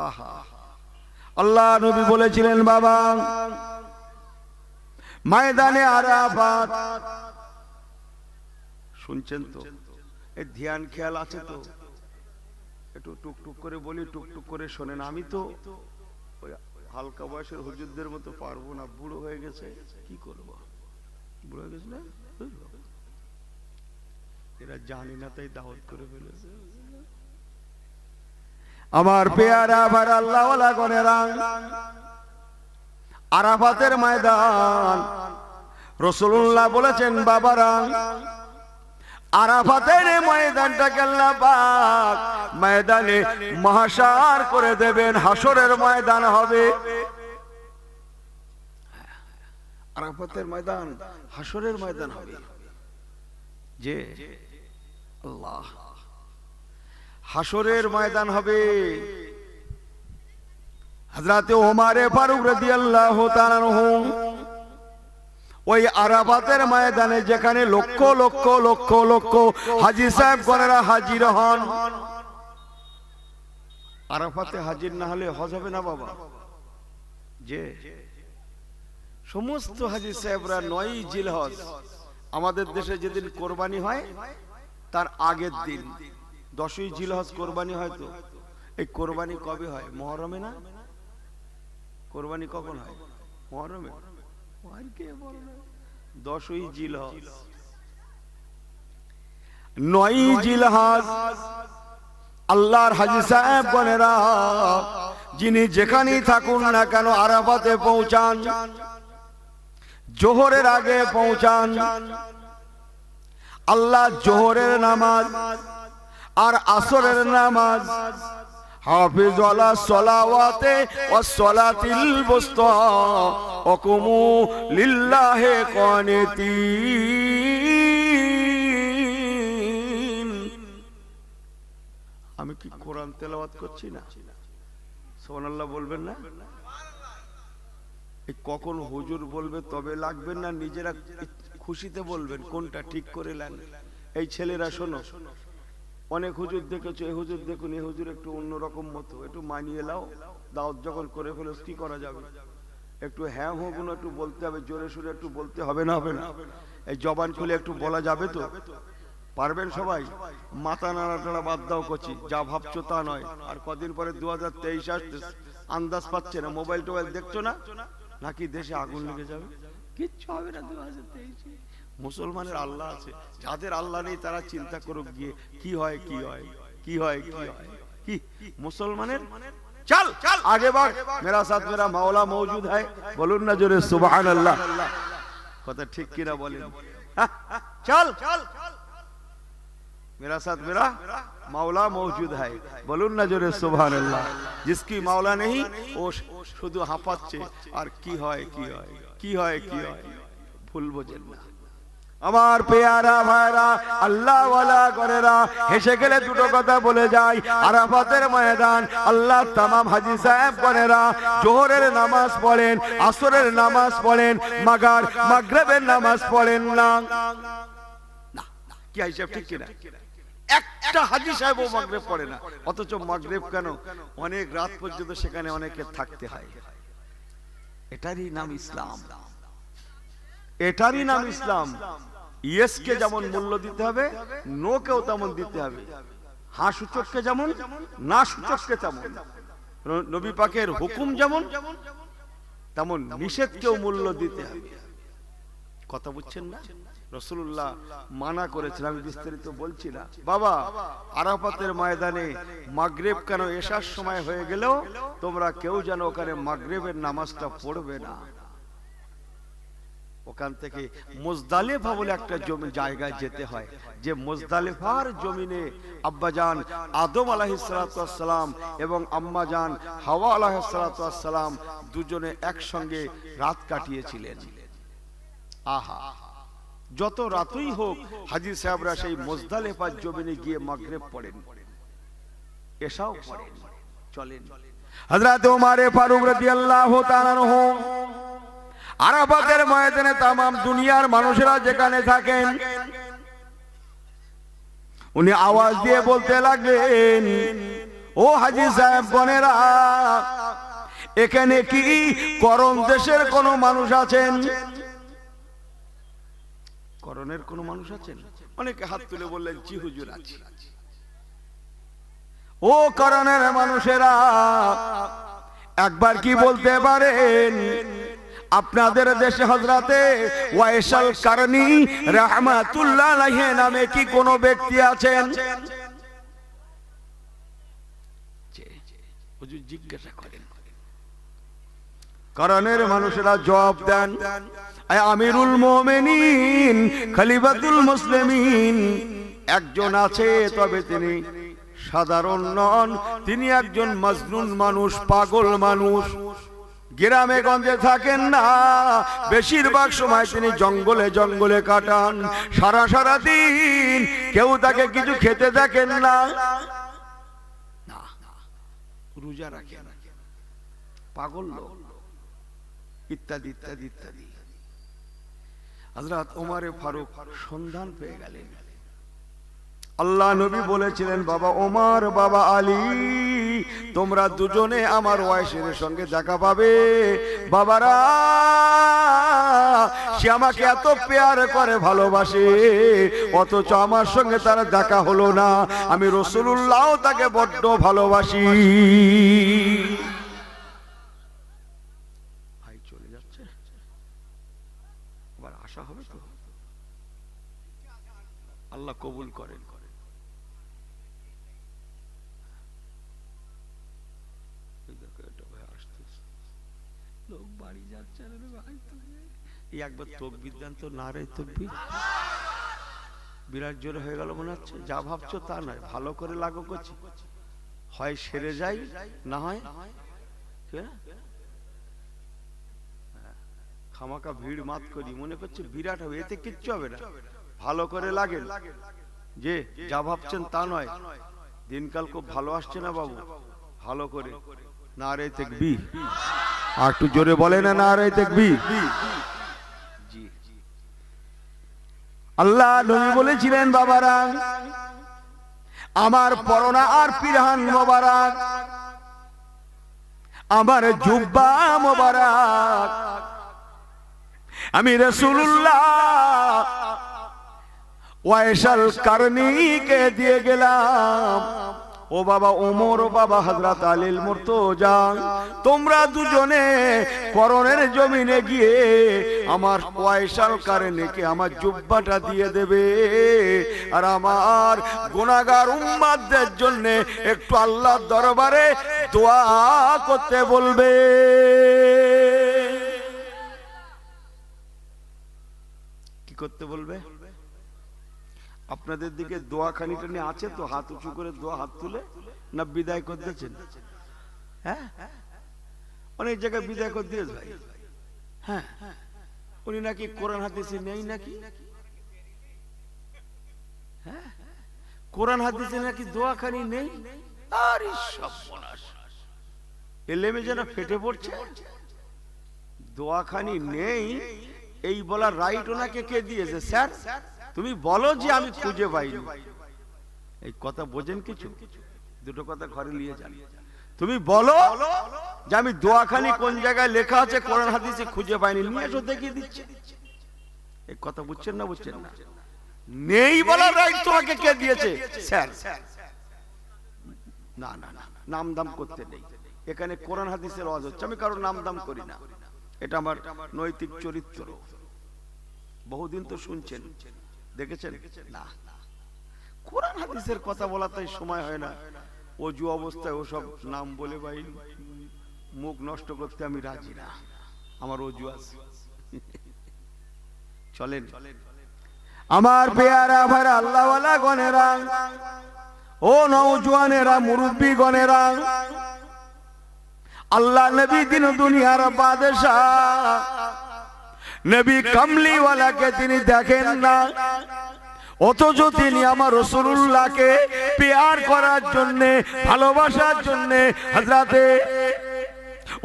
আহা, আল্লাহ নবী বলেছিলেন বাবা ময়দানে আরাফাত, শুনছেন তো? এই ধ্যান খেয়াল আছে তো? একটু টুকটুক করে বলি, টুকটুক করে শোনেন। আমি তো ওই হালকা বয়সের হুজুরদের মতো পারবো না, বুড়ো হয়ে গেছে, কি করবো, বুড়ো হয়ে গেছে না, এরা জানি না তাই দাওয়াত করে ফেলেছে। আমার পেয়ারা ভার আল্লাহ ওয়ালা গনেরা, আরাফাতের ময়দান, রাসূলুল্লাহ বলেছেন বাবারা আরাফাতের ময়দানটাকে আল্লাহ পাক ময়দানে মাহশার করে দেবেন, হাসরের ময়দান হবে। আরাফাতের ময়দান হাসরের ময়দান হবে, যে আল্লাহ হাসরের ময়দান হবে। হযরত ওমর ফারুক রাদিয়াল্লাহু তাআলা আনহু ওই আরাফাতের ময়দানে, যেখানে লক্ষ লক্ষ লক্ষ লক্ষ হাজী সাহেব গণেরা হাজির হন। আরাফাতে হাজির না হলে হজ হবে না বাবা, যে সমস্ত হাজী সাহেবরা 9 জিলহজ, আমাদের দেশে যেদিন কোরবানি হয় তার আগের দিন 10ই জিলহজ কোরবানি হয়। তো এই কোরবানি কবে হয়? মুহররমে না? কোরবানি কখন হয়? মুহররমে। আর কে বলে 10ই জিলহজ, 9ই জিলহজ। আল্লাহর হাজী সাহেব বোনেরা, যিনি যেখানেই থাকুন না কেন আরাফাতে পৌঁছান, জোহরের আগে পৌঁছান। আল্লাহ জোহরের নামাজ আর আসরের নামাজ, হাফিজ আলা সলাওয়াতে ওয়াস সলাতিল বুসতা ওয়া কুমু লিল্লাহি কানিতিন। আমি কি কোরআন তেলাওয়াত করছি না? সুবহানাল্লাহ বলবেন না? কখন হুজুর বলবে তবে লাগবেন না নিজেরা খুশিতে বলবেন? কোনটা ঠিক করে নেন। এই ছেলেরা শোনো, অনেক হুজুর দেখেছো, এই হুজুর দেখুন, এই হুজুর একটু অন্যরকম মতো, একটু মানিয়ে নাও। দাওয়াত যখন করে ফেলো কি করা যাবে? একটু হ্যাঁ হো গুলো একটু বলতে হবে, জোরে সোরে একটু বলতে হবে না? হবে না? এই জবান খুলে একটু বলা যাবে তো? পারবেন সবাই? মাথা নাড়াটাড়া বাদ দাও করছি, যা ভাবছো তা নয়। আর কদিন পরে 2023 আসছে, আন্দাজ পাচ্ছে না? মোবাইল টোবাইল দেখছো না? নাকি দেশে আগুন লেগে যাবে? কিচ্ছু হবে না 2023। মুসলমানের আল্লাহ আছে, যাদের আল্লাহ নেই তারা চিন্তা করুক গিয়ে কি হয়, কি হয়, কি হয়, কি হয়। কি মুসলমানের চল আগে বাড়, মেরা সাথ মেরা মাওলা মौजूद है। বলুন না জোরে সুবহানাল্লাহ। কথা ঠিক কিনা বলেন? চল मेरा साथ मेरा मौला मौजूद है। বলুন না জোরে সুবহানাল্লাহ। जिसकी मौला नहीं ও শুধু হাঁপাচ্ছে আর কি হয়, কি হয়, কি হয়, কি হয়, ভুল বোঝেন না। আমার পেয়ারা ভাইরা, আল্লাহ ওয়ালা গরেরা, হেসে গেলে দুটো কথা বলে যায়। আরাফাতের ময়দান আল্লাহ তামাম হাজী সাহেব গরেরা জোহরের নামাজ পড়েন, আসরের নামাজ পড়েন, মাগরিবের নামাজ পড়েন না। কি হিসাব ঠিক কিনা? একটা হাজী সাহেবও মাগরিব পড়ে না। অথচ মাগরিব কেন অনেক রাত পর্যন্ত সেখানে অনেকে থাকতে হয়। এটারই নাম ইসলাম, এটারই নাম ইসলাম। ইয়েসকে যেমন মূল্য দিতে হবে, নো কেও তেমন দিতে হবে। হ্যাঁ সূচককে যেমন, না সূচককে তেমন। নবী পাকের হুকুম যেমন, তেমন নিষেধকেও মূল্য দিতে হবে। কথা বুঝছেন না? রাসূলুল্লাহ মানা করেছেন, আমি বিস্তারিত বলছি না। বাবা, আরাফাতের ময়দানে মাগরিব কেন এশার সময় হয়ে গেলেও তোমরা কেউ যেন ওখানে মাগরিবের নামাজটা পড়বে না। ওখান থেকে মুজদালিফা বলে একটা জমি জায়গায় যেতে হয়, যে মুজদালিফার জমিনে আব্বাজান আদম আলাইহিস সালাতু ওয়াস সালাম এবং আম্মাজান হাওয়া আলাইহিস সালাতু ওয়াস সালাম দুজনে একসঙ্গে রাত কাটিয়েছিলেন। আহা, যত রাতই হোক হাজী সাহেবরা সেই মুজদালিফার জমিনে গিয়ে মাগরিব পড়েন, এশাও পড়েন। চলেন, হযরত ওমর ফারুক রাদিয়াল্লাহু তাআলা আনহু আরাফাতের ময়দানে তামাম দুনিয়ার মানুষেরা যেখানে থাকেন, উনি আওয়াজ দিয়ে বলতে লাগলেন, ও হাজী সাহেব গনেরা, এখানে কি করণ দেশের কোন মানুষ আছেন? করণের কোন মানুষ আছেন? অনেকে হাত তুলে বললেন, জি হুজুর আছি। ও করণের মানুষেরা, একবার কি বলতে পারেন আপনাদের দেশে হযরতে ওয়াইসাল কারনী রাহমাতুল্লাহ আলাইহি নামে কি কোন ব্যক্তি আছেন? হুজুর জিজ্ঞাসা করেন। করণের মানুষেরা জবাব দেন, আমিরুল মুমিনিন খলিফাতুল মুসলিমিন একজন আছে, তবে তিনি সাধারণ নন, তিনি একজন মজনুন মানুষ, পাগল মানুষ। গ্রামে গঞ্জে থাকেন না, বেশিরভাগ সময় তিনি জঙ্গলে জঙ্গলে কাটান। সারা দিন কেউ তাকে কিছু খেতে দেখেন না, রোজা রাখেন, পাগল লোক, ইত্যাদি ইত্যাদি ইত্যাদি। হযরত ওমর ফারুক সন্ধান পেয়ে গেলেন। আল্লাহ নবী বলেছিলেন, বাবা ওমর, বাবা আলী, তোমরা দুজনে আমার ওয়াইসের সঙ্গে দেখা পাবে। বাবারা, সে আমাকে এত পেয়ার করে, ভালোবাসে, অথচ আমার সঙ্গে তার দেখা হলো না। আমি রাসূলুল্লাহ তাকে বড্ড ভালোবাসি। ভাই চলে যাচ্ছে, আবার আশা হবে তো, আল্লাহ কবুল করেন। লোক বাড়ি যাচ্ছে, একবার তকবীর দেন তো, নারে তকবীর। বিরাট জোরে হয়ে গেল মনে হচ্ছে। যা ভাবছো তা নয়, ভালো করে লাগো করছি, হয় সেরে যাই, না হয় খামাকা ভিড় মাত করি, মনে করছে বিরাট হবে, এতে কিচ্ছু হবে না। ভালো করে লাগেন, যে যা ভাবছেন তা নয়। দিনকাল খুব ভালো আসছে না বাবু, ভালো করে নারে তাকবীর। আর একটু জোরে বলে না, নারে তাকবীর। আল্লাহ নবী বলেছিলেন, বাবারা আমার পরনা আর পিরহান মোবারক, আমার জুব্বা মোবারক আমি রাসূলুল্লাহ ওয়াইসাল কারনীকে দিয়ে গেলাম। ও বাবা ওমর, ও বাবা হযরত আলীল মুর্তজা, তোমরা দুজনে পরনের জমিনে গিয়ে আমার ওয়াইসাল কারনীকে আমার জুব্বাটা দিয়ে দেবে, আর আমার গুনাহগার উম্মতদের জন্য একটু আল্লাহর দরবারে দোয়া করতে বলবে। কি করতে বলবে? আপনাদের দিকে দোয়া খানিটা নিয়ে আছে তো? হাত উঁচু করে দোয়া, হাত তুলে না বিদায় করে দিয়েছেন? হ্যাঁ, অনেক জায়গায় বিদায় করে দিয়েছে ভাই। হ্যাঁ, উনি নাকি কোরআন হাদিসে নেই নাকি? হ্যাঁ, কোরআন হাদিসে নাকি দোয়া খানি নেই। আরে সর্বনাশ, এলেমে যেন ফেটে পড়ছে। দোয়া খানি নেই এই বলার রাইট ওনাকে কে দিয়েছে? স্যার তুমি বলো যে আমি খুঁজে পাইনি। এই কথা বোঝেন কিছু? দুটো কথা ঘরে নিয়ে যান। তুমি বলো যে আমি দোয়াখানি কোন জায়গায় লেখা আছে কোরআন হাদিসে খুঁজে পাইনি, নিয়ে এসো দেখিয়ে দিচ্ছি। এই কথা বুঝছেন না? বুঝছেন না? নেই বলার রাইট তোমাকে কে দিয়েছে? স্যার না না না, নাম দাম করতে নেই। এখানে কোরআন হাদিসের ওয়াজ হচ্ছে, আমি কারোর নাম দাম করি না। এটা আমার নৈতিক চরিত্র। বহুদিন তো শুনছেন, দেখেছেন না? কোরআন হাদিসের কথা বলাতে সময় হয় না। অজু অবস্থায় ওসব নাম বলে ভাই মুখ নষ্ট করতে আমি রাজি না। আমার অজু আছে। চলেন আমার পেয়ারা ভাইরা, আল্লাহওয়ালা গণেরা, ও নওজোয়ানেরা, মুরব্বী গণেরা, আল্লাহ নবী দিন দুনিয়ার বাদশাহ, নবী কামলিওয়ালাকে তিনি দেখেন না, অথচ তিনি আমার রাসূলুল্লাহকে পেয়ার করার জন্য, ভালোবাসার জন্য হযরতে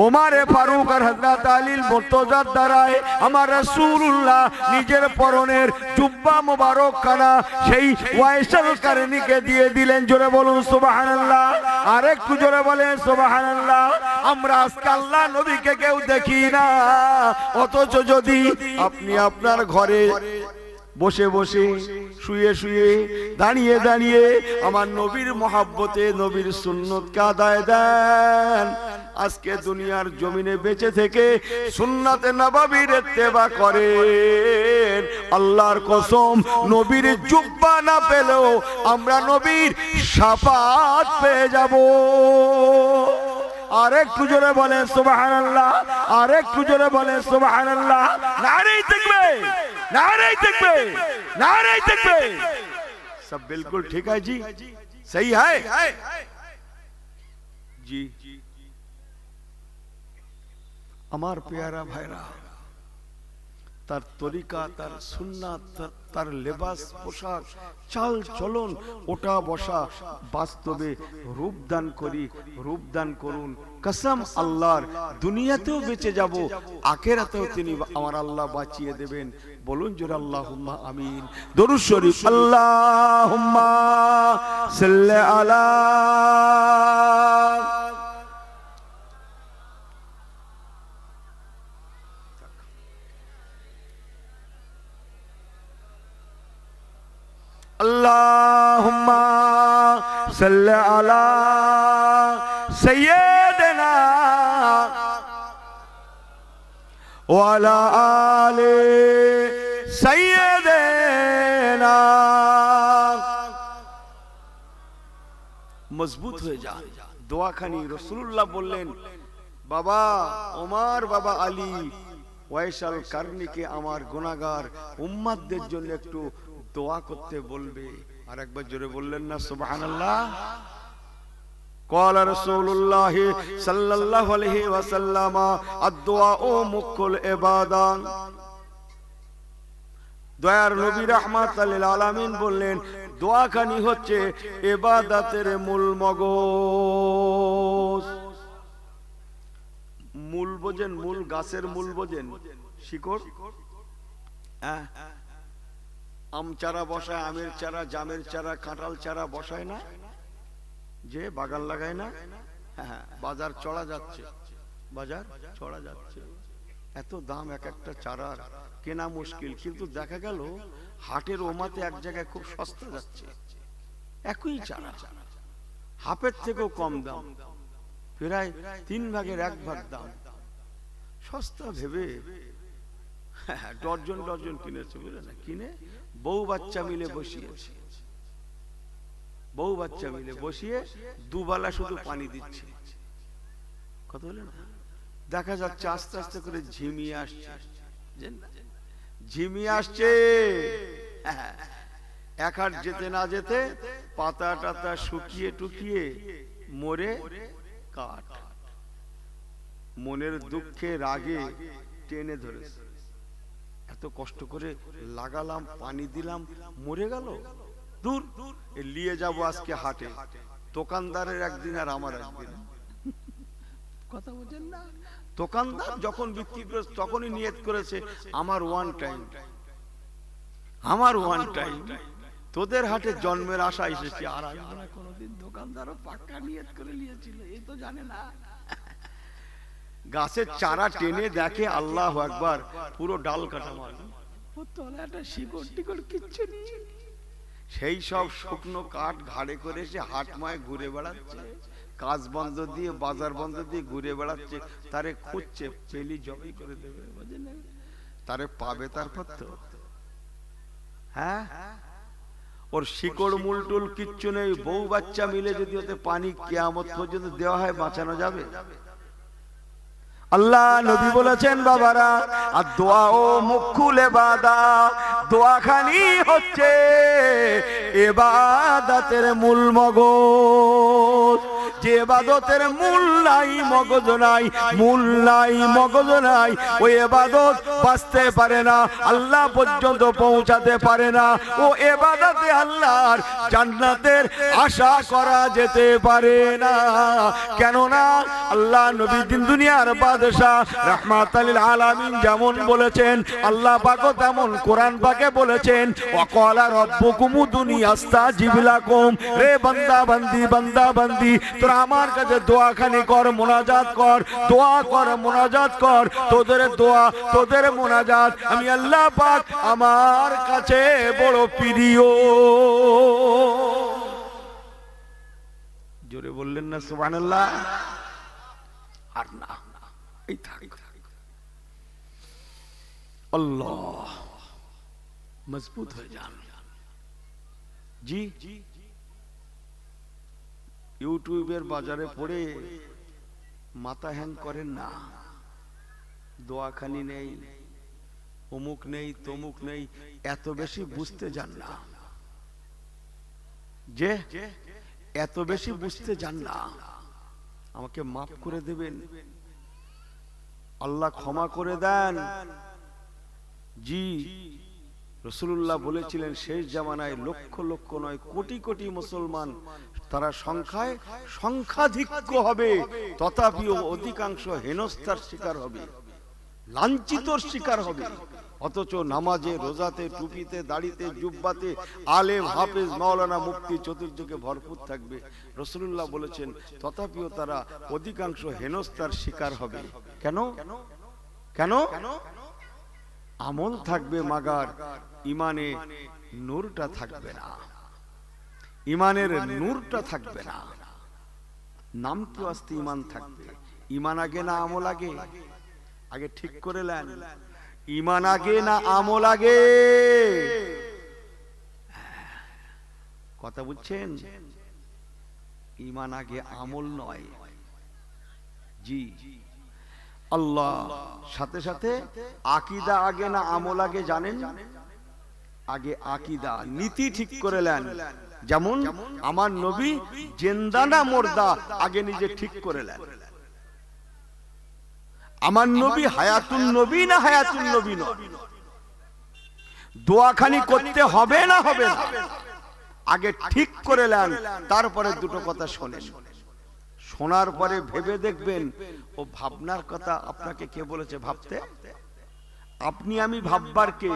ওমরে ফারুক আর হযরত আলীল মুর্তজার দ্বারায় আমার রাসূলুল্লাহ নিজের পরনের জুব্বা মোবারক খানা সেই ওয়াইসাল কারনীকে দিয়ে দিলেন। জোরে বলুন সুবহানাল্লাহ, আর একটু জোরে বলেন সুবহানাল্লাহ। আমরা আজকে আল্লাহ নবীকে কেউ দেখি না, অথচ যদি আপনি আপনার ঘরে বসে বসে, শুয়ে শুয়ে, দাঁড়িয়ে দাঁড়িয়ে আমার নবীর মহাব্বতে, নবীর সুন্নতকে আদায় দেন, আজকে দুনিয়ার জমিনে বেঁচে থেকে সুন্নাতে নববীর ইত্তেবা করেন, আল্লাহর কসম নবীর জুব্বা না পেলেও আমরা নবীর শাফাত পেয়ে যাব। আরেকটু জোরে বলেন সুবহানাল্লাহ, আরেকটু জোরে বলেন সুবহানাল্লাহ। নারে তাকবীর, नारे तकबीर, नारे तकबीर। सब बिल्कुल ठीक है जी, सही है जी। আমার পেয়ারা ভাইরা, তার তরিকা, তার সুন্নাত, তার লেবাস, পোশাক, চাল চলন, ওটা বসা বাস্তবে রূপদান করি, রূপদান করুন। কসম আল্লাহর, দুনিয়াতেও বেঁচে যাব, আখিরাতেও তিনি আমার আল্লাহ বাঁচিয়ে দেবেন। বলুন জোরে আল্লাহুম্মা আমিন। দরুদ শরীফ। আল্লাহুম্মা সাল্লি আলা আল্লাহুম্মা সাল্লি আলা সাইয়্যিদিনা ওয়া আলা আলি সাইয়্যিদিনা। মজবুত হয়ে যা। দোয়াখানি রাসূলুল্লাহ বললেন, বাবা ওমর, বাবা আলী, ওয়াইসাল কারনিকে আমার গুনাহগার উম্মতদের জন্য একটু দোয়া করতে বলবে। আর একবার জোরে বললেন না সুবহানাল্লাহ। قال رسول الله صلى الله عليه وسلم الدعاء مخ العبادة। দয়ার নবী রাহমাতুল লিল আলামিন বললেন, দোয়াখানি হচ্ছে ইবাদতের মূল মগজ। মূল বোঝেন? মূল গাছের মূল বোঝেন? শিকড়। হ্যাঁ, আম চারা বসায়, আমের চারা, জামের চারা, কাঁঠাল চারা বসায় না, যে বাগান লাগায় না? হ্যাঁ, বাজার চড়া যাচ্ছে, বাজার চড়া যাচ্ছে, এত দাম এক একটা চারার, কেনা মুশকিল। কিন্তু দেখা গেল হাটের ওমাতে এক জায়গায় খুব সস্তা যাচ্ছে, একই চারা হাফের থেকেও কম দাম, প্রায় 3 ভাগের 1 ভাগ দাম, সস্তা ভেবে ডজন ডজন কিনেছে, বুঝলে না? কিনে বউ বাচ্চা মিলে বসিয়েছে, বউ বাচ্চা মিলে বসিয়ে দুবেলা শুধু পানি দিচ্ছে। কথা বলে না? দেখা যাচ্ছে আস্তে আস্তে করে ঝিমিয়ে আসছে, ঝিমিয়ে আসছে। এক হাট যেতে না যেতে পাতা টাতা শুকিয়ে টুকিয়ে মরে কাঠ। মনের দুঃখে রাগে টেনে ধরেছে, এত কষ্ট করে লাগালাম, পানি দিলাম, মরে গেল। দূর, নিয়ে যাবো আজকে হাটে, দোকানদারের একদিন আর আমার একদিন। কথা বলছেন না? দোকানদার যখন বিক্রি করেছে তখনই নিয়ত করেছে আমার ওয়ান টাইম, আমার ওয়ান টাইম। তোদের হাটে জন্মের আশা এসেছে, আর আমরা কোনোদিন। দোকানদারও পাক্কা নিয়ত করে নিয়েছিল, এই তো জানে না। গাছের চারা টেনে দেখে, আল্লাহু আকবার, পুরো ডাল কাটা মাল, ওর তলায় একটা শিকড় টিকড় কিচ্ছু নেই। সেই সব শুকনো কাঠ ঘাড়ে করে সে হাটমায় ঘুরে বেড়াচ্ছে, কাজ বন্ধ দিয়ে, বাজার বন্ধ দিয়ে ঘুরে বেড়াচ্ছে। তারে খুঁজছে, পেলি জবাই করে দেবে, বুঝলেন? তারে পাবে তারপর তো। হ্যাঁ, ওর শিকড় মূলটুল কিচ্ছু নেই, বউ বাচ্চা মিলে যদি ওতে পানি কিয়ামত পর্যন্ত দেওয়া হয়, বাঁচানো যাবে? আল্লাহ নবী বলেছেন, বাবারা, আর দোয়া ও মুখুল ইবাদত, দোয়াখানি হচ্ছে ইবাদতের মূল মগজ। যে ইবাদতের মূল নাই, মগজ নাই, মূল নাই, মগজ নাই, ওই ইবাদত বাঁচতে পারে না, আল্লাহ পর্যন্ত পৌঁছাতে পারে না। ও ইবাদতে আল্লাহর জান্নাতের আশা করা যেতে পারে না। কেননা আল্লাহ নবী দিন দুনিয়ার বাদশা রাহমাতুল লিল আলামিন যেমন বলেছেন, আল্লাহ পাকও তেমন কোরআন পাকে বলেছেন, ওয়াকালা রাব্বুকুম উদুনি আস্তাজিব লাকুম। রে বান্দা বান্দি, বান্দা বান্দি, তোরা আমার কাছে দোয়াখানি কর, মোনাজাত কর, দোয়া কর, মোনাজাত কর। তোদের দোয়া, তোদের মোনাজাত আমি আল্লাহ পাক আমার কাছে বড় প্রিয়। জোরে বললেন না সুবহানাল্লাহ? আর না, এই থাক। আল্লাহ, মজবুত হয়ে যান। জি, ইউটিউবের বাজারে পড়ে মাথা হ্যাং করেন না। দোয়াখানি নেই, অমুক নেই, তমুক নেই, এত বেশি বুঝতে যান না, যে এত বেশি বুঝতে যান না। আমাকে মাফ করে দেবেন, আল্লাহ ক্ষমা করে দেন। জি, রাসূলুল্লাহ বলেছিলেন, শেষ জামানায় লক্ষ লক্ষ নয়, কোটি কোটি মুসলমান, তারা সংখ্যায় সংখ্যাধিক্য হবে, তথাপিও অধিকাংশ হেনস্থার শিকার হবে, লাঞ্ছিতর শিকার হবে। অথচ নামাজে, রোজাতে, টুপিতে, দাড়িতে, জুব্বাতে আলেম, হাফেজ, মাওলানা, মুফতি চতুর্দিকে ভরপুর থাকবে। রাসূলুল্লাহ বলেছেন, তথাপিও তারা অধিকাংশ হেনস্থার শিকার হবে। কেন? কেন? আমল থাকবে মাগার ইমানে নূরটা থাকবে না। ইমানের নূরটা থাকবে না। নাম তো আস্তে ইমান থাকবে। ইমান আগে না আমল আগে? আগে ঠিক করে নেন, ইমান আগে না আমল আগে? কথা বুঝছেন? ইমান আগে, আমল নয়। জি, আল্লাহ। সাথে সাথে আকীদা আগে না আমল আগে জানেন? আগে আকীদা, নীতি ঠিক করে নেন। যেমন আমার নবী জিন্দা না মুর্দা আগে নিজে ঠিক করে নেন। আমার নবী হায়াতুন নবী না হায়াতুন নবী নয়? দোয়াখানি করতে হবে না হবে না? আগে ঠিক করে নেন, তারপরে দুটো কথা শোনেন। শোনার পরে ভেবে দেখবেন ও ভাবনার কথা আপনাকে কে বলেছে ভাবতে? আপনি আমি ভাববার কে?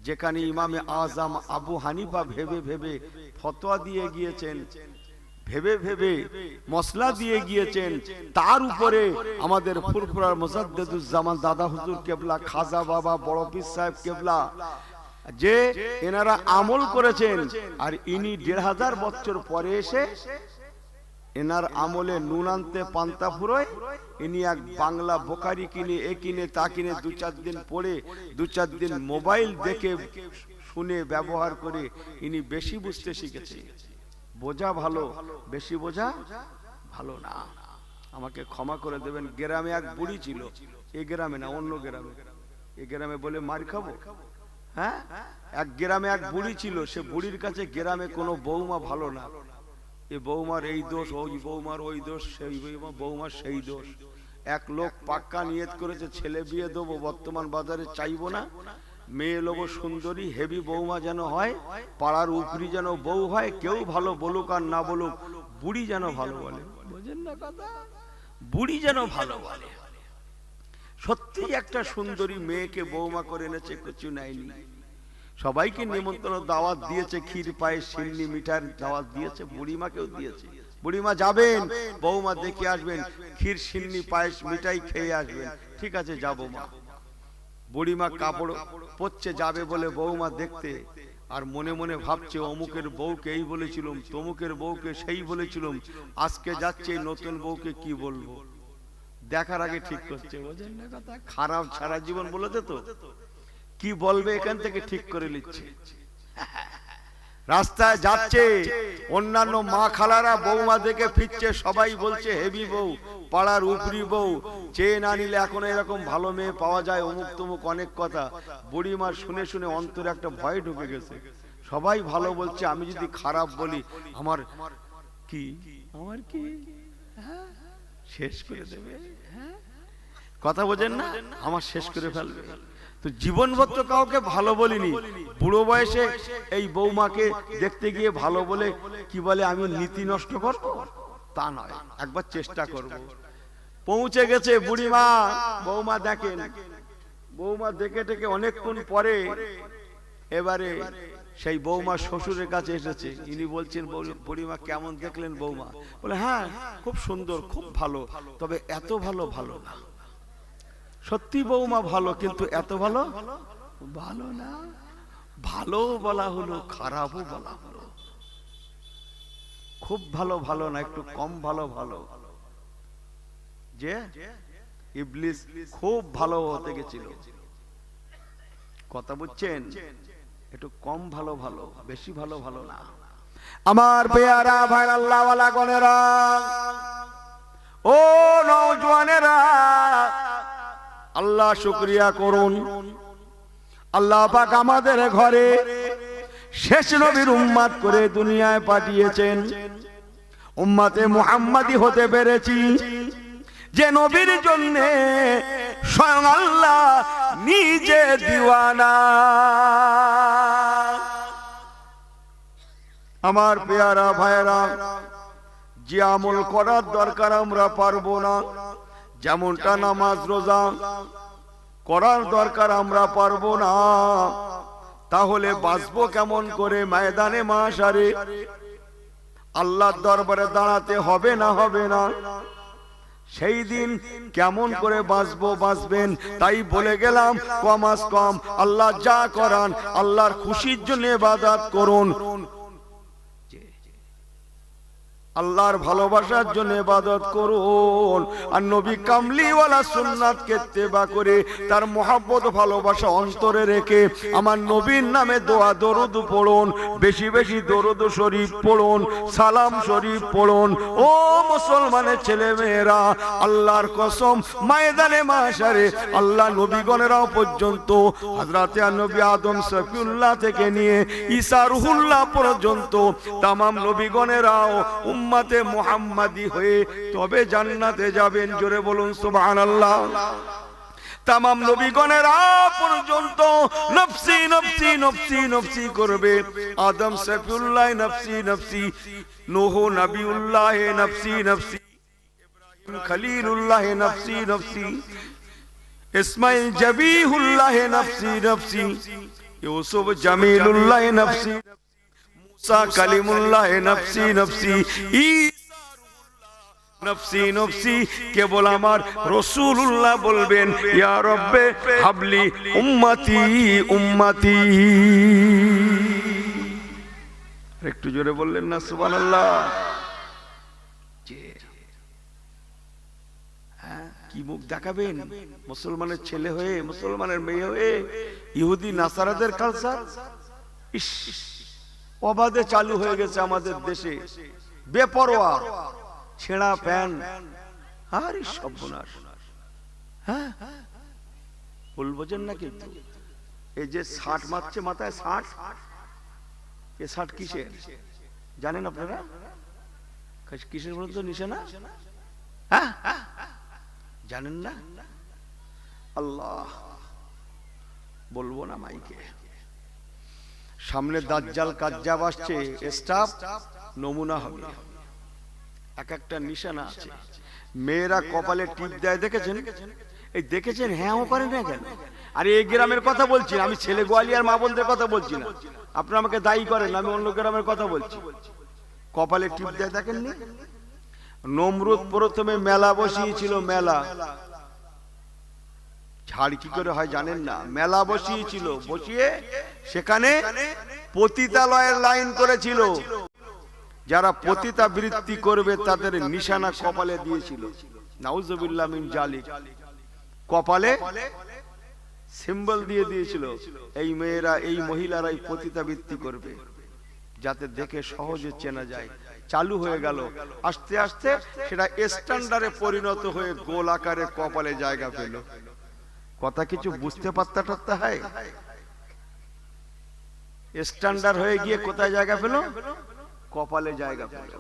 যেখানে ইমামে আজম আবু হানিফা ভেবে ভেবে ফতোয়া দিয়ে গিয়েছেন, ভেবে ভেবে মসলা দিয়ে গিয়েছেন, তার উপরে আমাদের ফুরফুরার মুজাদ্দিদুজ্জামান দাদা হুজুর কেবলা, খাজা বাবা, বড় পীর সাহেব কেবলা যে এনারা আমল করেছেন, আর ইনি ১৫০০ বছর পরে এসে এনার আমলে নুন আনতে পান্তা ফুরোয়। ইনি এক বাংলা বোকারি কিনে, এ কিনে, তা কিনে, ২-৪ দিন পড়ে, ২-৪ দিন মোবাইল দেখে শুনে ব্যবহার করে ইনি বেশি বুঝতে শিখেছে। বোঝা ভালো, বেশি বোঝা ভালো না। আমাকে ক্ষমা করে দেবেন। গ্রামে এক বুড়ি ছিল, এই গ্রামে না, অন্য গ্রামে। এই গ্রামে বলে মার খাবো? হ্যাঁ, এক গ্রামে এক বুড়ি ছিল। সে বুড়ির কাছে গ্রামে কোনো বৌমা ভালো না। এ বৌমার এই দোষ, ওই বৌমার ওই দোষ, সেই বৌমার সেই দোষ। এক লোক পাক্কা নিয়ত করেছে ছেলে বিয়ে দেবো, বর্তমান বাজারে চাইবো না, মেয়ে লোবো সুন্দরী হেভি বৌমা যেন হয়, পাড়ার উপরি যেন বউ হয়, কেউ ভালো বলুক আর না বলুক, বুড়ি যেন ভালো বলে। বোঝেন না কথা? বুড়ি যেন ভালো বলে। সত্যি একটা সুন্দরী মেয়েকে বৌমা করে এনেছে, কিছু নেয়নি। সবাইকে নিমন্ত্রণ দাওয়াত দিয়েছে, ক্ষীর পায়েস সিন্নি মিঠার দাওয়াত দিয়েছে, বুড়িমাকেও দিয়েছে। বুড়িমা যাবেন, বৌমা দেখে আসবেন, ক্ষীর সিন্নি পায়েস মিঠাই খেয়ে আসবেন। ঠিক আছে যাবো মা। বুড়িমা কাপড় পরছে যাবে বলে বৌমা দেখতে, আর মনে মনে ভাবছে অমুকের বউকে এই বলেছিলাম, তমুকের বউকে সেই বলেছিলাম, আজকে যাচ্ছে নতুন বউকে কি বলবো। দেখার আগে ঠিক করছে। বোঝেন না কথা? খারাপ সারা জীবন বলেছে তো, কি বলবে এখান থেকে ঠিক করে নিচ্ছে। রাস্তায় যাচ্ছে, অন্যান্য মা খালারা বৌমা দেখে ফিরছে, সবাই বলছে হেভি বউ, পাড়ার উপরি বউ, চেয়ে না নিলে এখন এরকম ভালো মেয়ে পাওয়া যায়, অমুক তমুক অনেক কথা। বুড়িমার শুনে শুনে অন্তরে একটা ভয় ঢুকে গেছে। সবাই ভালো বলছে, আমি যদি খারাপ বলি আমার কি, আমার কি শেষ করে দেবে। কথা বোঝেন না? আমার শেষ করে ফেলবে। তো জীবনভর তো কাউকে ভালো বলিনি, বুড়ো বয়সে এই বৌমাকে দেখতে গিয়ে ভালো বলে কি বলে আমি নীতি নষ্ট করব? তা নয়, একবার চেষ্টা করব। পৌঁছে গেছে বুড়িমা। বৌমা দেখেন, বৌমা দেখে টেকে অনেকক্ষণ পরে এবারে সেই বৌমা শ্বশুরের কাছে এসেছে। ইনি বলছেন বুড়িমা কেমন দেখলেন বৌমা? বলে হ্যাঁ খুব সুন্দর, খুব ভালো, তবে এত ভালো ভালো না। সত্যি বৌমা ভালো, কিন্তু এত ভালো ভালো না। ভালো বলা হলো, খারাপও বলা হলো। খুব ভালো ভালো না, একটু কম ভালো ভালো। যে ইবলিস খুব ভালো হতে গেছিল। কথা বুঝছেন? একটু কম ভালো ভালো, বেশি ভালো ভালো না। আমার পেয়ারা ভাই আল্লাহ ওয়ালা গনেরা, ও নওজওয়ানেরা, আল্লাহ শুকরিয়া করুন। আল্লাহ পাক আমাদের ঘরে শেষ নবীর উম্মত করে দুনিয়ায় পাঠিয়েছেন। উম্মতে মুহাম্মাদি হতে পেরেছি, যে নবীর জন্য স্বয়ং আল্লাহ নিজে দিওয়ানা। আমার পেয়ারা ভাইরা, যে আমল করার দরকার আমরা পারবো না, যেমনটা নামাজ রোজা করার দরকার আমরা পারবো না, তাহলে বাঁচবো কেমন করে ময়দানে মাশারে? আল্লাহর দরবারে দাঁড়াতে হবে না হবে না? সেই দিন কেমন করে বাঁচবো? বাঁচবেন। তাই বলে গেলাম কমাস কম আল্লাহ যা করান আল্লাহর খুশির জন্য ইবাদত করুন। আল্লাহর ভালোবাসার জন্য ইবাদত করুন, আর নবী কামলিওয়ালা সুন্নাতকে ইত্তেবা করে তার মহব্বত ভালোবাসা অন্তরে রেখে আমার নবীর নামে দোয়া দরুদ পড়ুন, বেশি বেশি দরুদ শরীফ পড়ুন, সালাম শরীফ পড়ুন। ও মুসলমানের ছেলে মেয়েরা, আল্লাহর কসম ময়দানে মাশারে আল্লাহ নবীগণেরাও পর্যন্ত হযরতে নবী আদম সফিউল্লাহ থেকে নিয়ে ঈসা রুহুল্লাহ পর্যন্ত তামাম নবীগণেরাও উম্মতে মুহাম্মাদি হয়ে তবে জান্নাতে যাবেন। জোরে বলুন সুবহানাল্লাহ। তামাম নবীগণেরা পর্যন্ত নফসি নফসি নফসি নফসি করবে। আদম সফিউল্লাহ নফসি নফসি, নূহ নবিউল্লাহ নফসি নফসি, ইব্রাহিম খলিলুল্লাহ নফসি নফসি, ইসমাইল জবিহুল্লাহ নফসি নফসি, ইউসুফ জামিলুল্লাহ নফসি, মুসা কালিমুল্লাহ নফসি নফসি, ঈসা রূহুল্লাহ নফসি নফসি। কেবল আমার রাসূলুল্লাহ বলবেন ইয়া রব্বে হাবলি উম্মতি উম্মতি। একটু জোরে বললেন না সুবহানাল্লাহ। কি মুখ দেখাবেন মুসলমানের ছেলে হয়ে, মুসলমানের মেয়ে হয়ে ইহুদি নাসারাদের কালচার ইস অবাধে চালু হয়ে গেছে আমাদের দেশে। বেপরোয়া ছেঁড়া প্যান্ট, আরে সর্বনাশ। হ্যাঁ ভুল বোঝেন না কিন্তু, এই যে 60 মারছে মাথায় 60, এ 60 কিসের জানেন আপনারা? কিসের বলুন তো? নিশানা। হ্যাঁ জানেন না? আল্লাহ বলবো না মাইকে। সামনে দাজ্জাল কাজ্জাব আসছে, স্টাফ নমুনা হবে, এক একটা নিশানা আছে। মেয়েরা কপালে টিপ দেয়, দেখেছেন? এই দেখেছেন? হ্যাঁ ও করে না কেন? আরে এই গ্রামের কথা বলছি, আমি ছেলে গোয়ালিয়ার মা বোনদের কথা বলছি না। আপনারা আমাকে দায়ী করেন, আমি অন্য গ্রামের কথা বলছি। কপালে টিপ দেয় দেখেননি? নমরুদ প্রথমে মেলা বসিয়েছিল, মেলা। ছাড় কি করে হয় জানেন না? মেলা বসিয়েছিল, বসিয়ে সেখানে পতিতালয়ের লাইন করেছিল। যারা পতিতাবৃত্তি করবে তাদের নিশানা কপালে দিয়েছিল। নাউজুবিল্লাহ মিন জালিক। কপালে সিম্বল দিয়ে দিয়েছিল, এই মেয়েরা এই মহিলারাই পতিতাবৃত্তি করবে, যাতে দেখে সহজে চেনা যায়। চালু হয়ে গেল, আস্তে আস্তে সেটা স্ট্যান্ডার্ডে পরিণত হয়ে গোল আকারে কপালে জায়গা পেল। কথা কিছু বুঝতে পারতে হয়? স্ট্যান্ডার্ড হয়ে গিয়ে কোথায় জায়গা পেল? কপালে জায়গা পেল।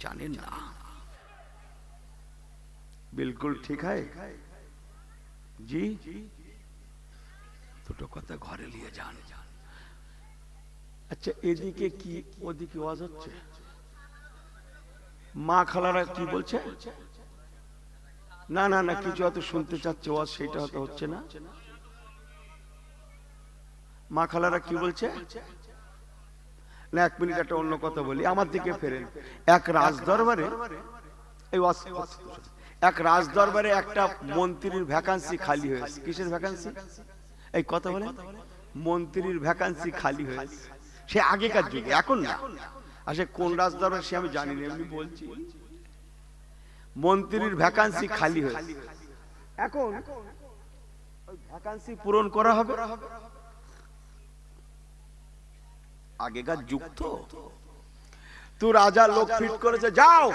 জানেন না? বিলকুল ঠিক হয় জি। দুটো কথা ঘরে নিয়ে যান। আচ্ছা এদিকে কি ওদিকে ওয়াজ হচ্ছে? মা খালারা কি বলছে? না না না, কিছু হয়তো শুনতে চাচ্ছে ওয়াজ, সেটা হয়তো হচ্ছে না। মা খালারা কি বলছে? না এক মিনিট একটা অন্য কথা বলি, আমার দিকে ফেরেন। এক রাজদরবারে, এই ওয়াজ, এক রাজদরবারে একটা মন্ত্রীর ভ্যাকান্সি খালি হয়েছে। কিসের ভ্যাকান্সি? এই কথা বলেন। মন্ত্রীর ভ্যাকান্সি খালি হয়েছে। সে আগেকার যুগে, এখন না। আসলে কোন রাজদরবার সে আমি জানি না, এমনি বলছি। মন্ত্রীর ভ্যাকান্সি খালি হয়েছে, এখন ওই ভ্যাকান্সি পূরণ করা হবে। আগেকার যুগ তো রাজা লোক ফিট করেছে, যাও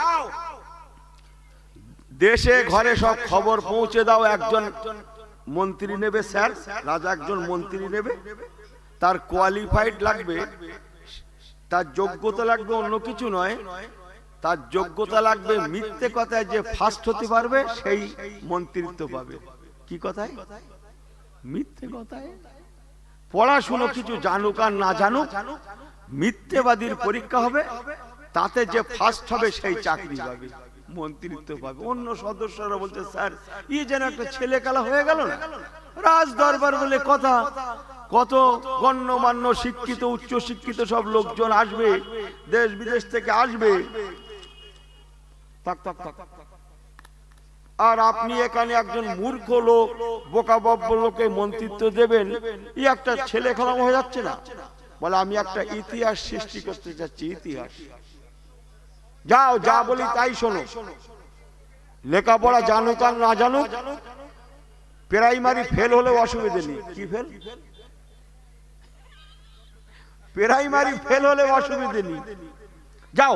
দেশে ঘরে সব খবর পৌঁছে দাও। একজন মন্ত্রী নেবে স্যার, রাজা একজন মন্ত্রী নেবে। তার কোয়ালিফাইড লাগবে, তার যোগ্যতা লাগবে, অন্য কিছু নয়। তার যোগ্যতা লাগবে মিথ্যে কথায় যে ফার্স্ট হতে পারবে সেই মন্ত্রিত্ব পাবে। কি কথায়? মিথ্যে কথায়। পড়াশুনো কিছু জানুক আর না জানুক, মিথ্যেবাদীর পরীক্ষা হবে, তাতে যে ফার্স্ট হবে সেই চাকরি পাবে, মন্ত্রিত্ব পাবে। অন্য সদস্যরা বলতে স্যার ই যেন একটা ছেলে খেলা হয়ে গেল না। রাজ দরবার বলে কথা, কত গণ্যমান্য শিক্ষিত উচ্চ শিক্ষিত সব লোকজন আসবে, দেশ বিদেশ থেকে আসবে। আর আপনি এখানে একজন মূর্খ লোক, বোকা বব্ব লোকে মন্ত্রিত্ব দেবেন, ই একটা ছেলে খেলা হয়ে যাচ্ছে না? বলে আমি একটা ইতিহাস সৃষ্টি করতে চাচ্ছি। ইতিহাস যাও, যা বলি তাই শোনো। লেখাপড়া জানুক আর না জানুক, প্রাইমারি ফেল হলেও অসুবিধে নেই। কি ফেল? প্রাইমারি ফেল হলে অসুবিধে নেই। যাও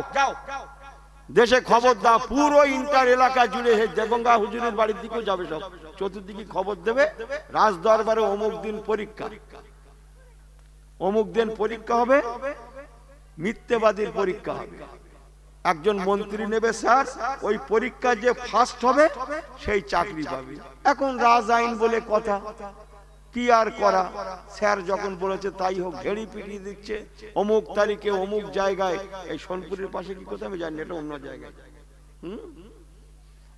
দেশে খবর দাও, পুরো ইন্টার এলাকা জুড়ে দেবঙ্গা হুজুরের বাড়ির দিকেও যাবে, সব চতুর্দিকে খবর দেবে, রাজ দরবারে অমুক দিন পরীক্ষা, অমুক দিন পরীক্ষা হবে, মিথ্যেবাদীর পরীক্ষা হবে। একজন মন্ত্রী নেবে স্যার, ওই পরীক্ষা যে ফার্স্ট হবে সেই চাকরি পাবে। এখন রাজ আইন বলে কথা, কি আর করা, স্যার যখন বলেছে তাই হোক, ঘেড়ি পিটিয়ে দিচ্ছে। অমুক তারিখে অমুক জায়গায়, এই সোনপুরের পাশে কি কোথায় আমি জানি, এটা অন্য জায়গায়,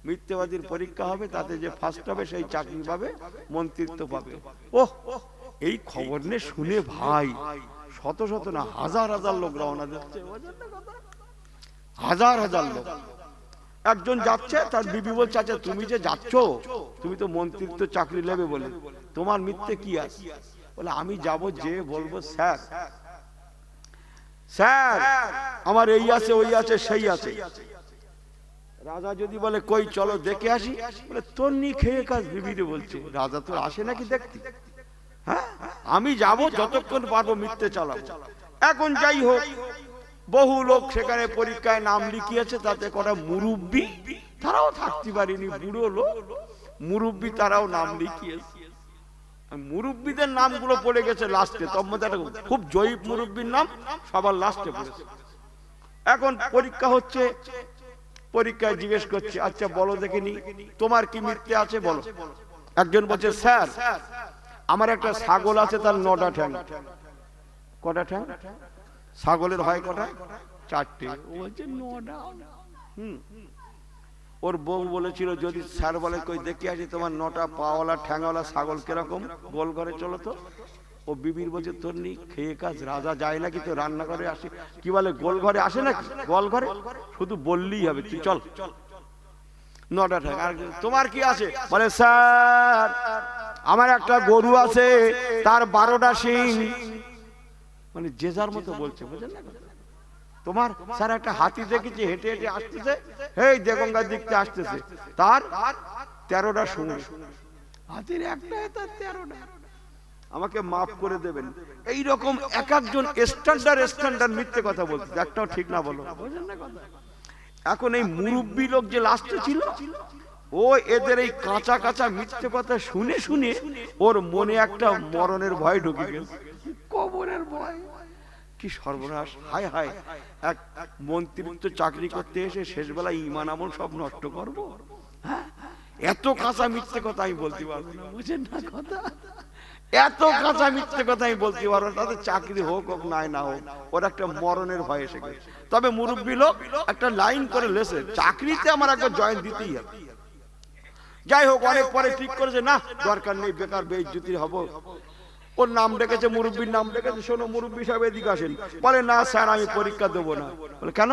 মিথ্যেবাদীর পরীক্ষা হবে, তাতে যে ফার্স্ট হবে সেই চাকরি পাবে, মন্ত্রিত্ব পাবে। ওহ, এই খবর নিয়ে শুনে ভাই শত শত না হাজার হাজার লোক রওনা দিচ্ছে, হাজার হাজার লোক। একজন যাচ্ছে, তার বিবি বলছে, আচ্ছা তুমি যে যাচ্ছ, তুমি তো মন্ত্রিত্ব চাকরি নেবে বলে, তোমার মিথ্যে কি আছে? বলে আমি যাব, যে বলবো স্যার স্যার আমার এই আছে, ওই আছে, সেই আছে। রাজা যদি বলে কই চলো দেখে আসি, বলে তোর নি খেয়ে কাজ। বিবিরে বলছে, রাজা তো আসে নাকি দেখতে? হ্যাঁ, আমি যাব, যতক্ষণ পারবো মিথ্যে চালাবো। এখন যাই হোক, বহু লোক সেখানে পরীক্ষায় নাম লিখিয়েছে, তাতে কটা মুরব্বি, তারাও থাকতে পারেনি, বুড়ো লোক মুরব্বি, তারাও নাম লিখিয়েছে। মুরব্বিদের নামগুলো পড়ে গেছে লাস্টে, তোর মধ্যে খুব জয়ীব মুরব্বির নাম সবার লাস্টে পড়েছে। এখন পরীক্ষা হচ্ছে, পরীক্ষায় জিজ্ঞেস করছে, আচ্ছা বলো দেখিনি তোমার কি মিথ্যে আছে, বলো। একজন বলছে, স্যার আমার একটা ছাগল আছে, তার 9টা ঠ্যাং। কটা ঠ্যাং? ছাগলের হয় কটা? 4টে। ও বলছে 9টা। ওর বউ বলেছিল, যদি স্যার বলে কই দেখে আসি তোমার 9টা পাওয়ালা ঠ্যাংওয়ালা ছাগল কিরকম, গোল ঘরে চলো তো। ও বিবির বলছে, তোর নি খেয়ে কাজ, রাজা যায় নাকি তো রান্না করে আসে, কি বলে গোল ঘরে আসে নাকি? গোল ঘরে শুধু বললেই হবে, তুই চল। 9টা ঠ্যাং। আর তোমার কি আছে? বলে স্যার আমার একটা গরু আছে, তার 12টা শিং। মানে যে যার মতো বলছে, বুঝলেন না? তোমার স্যার একটা হাতি দেখেছি হেঁটে হেঁটে আসতেছে, এই দেগঙ্গার দিকতে আসতেছে, তার 13টা শুন। হাতির একটা, তার 13টা। আমাকে মাফ করে দেবেন। এই রকম এক একজন স্ট্যান্ডার্ড মিথ্যে কথা বলছে, একটাও ঠিক না, বলো, বুঝলেন না কথা? এখন এই মুরব্বী লোক যে লাস্টে ছিল, ও এদের এই কাঁচা কাঁচা মিথ্যে কথা শুনে শুনে ওর মনে একটা মরণের ভয় ঢুকে গেছে, কবরের ভয়। কি সর্বনাশ! হায় হায়, এক মন্ত্রিত্ব চাকরি করতে এসে শেষ বেলায় ঈমান আমল সব নষ্ট করব? এত কাঁচা মিথ্যে কথা আমি বলতে পারবো না, বুঝেন না কথা? এত কাঁচা মিথ্যে কথা আমি বলতে পারবো না। তাদের চাকরি হোক হোক নাই না হোক, ওর একটা মরণের ভয় এসে গেছে। তবে মুরব্বী লোক একটা লাইন করে লেছে, চাকরিতে আমার একবার জয়েন দিতেই হবে। যাই হোক, অনেক পরে ঠিক করেছে, না দরকার নেই, বেকার বেইজ্জতি হবো। ওর নাম ডেকেছে, মুরব্বীর নাম ডেকেছে, শোনো মুরব্বী সাহেব এদিকে আসেন। বলে, না স্যার আমি পরীক্ষা দেবো না। বলে, কেন?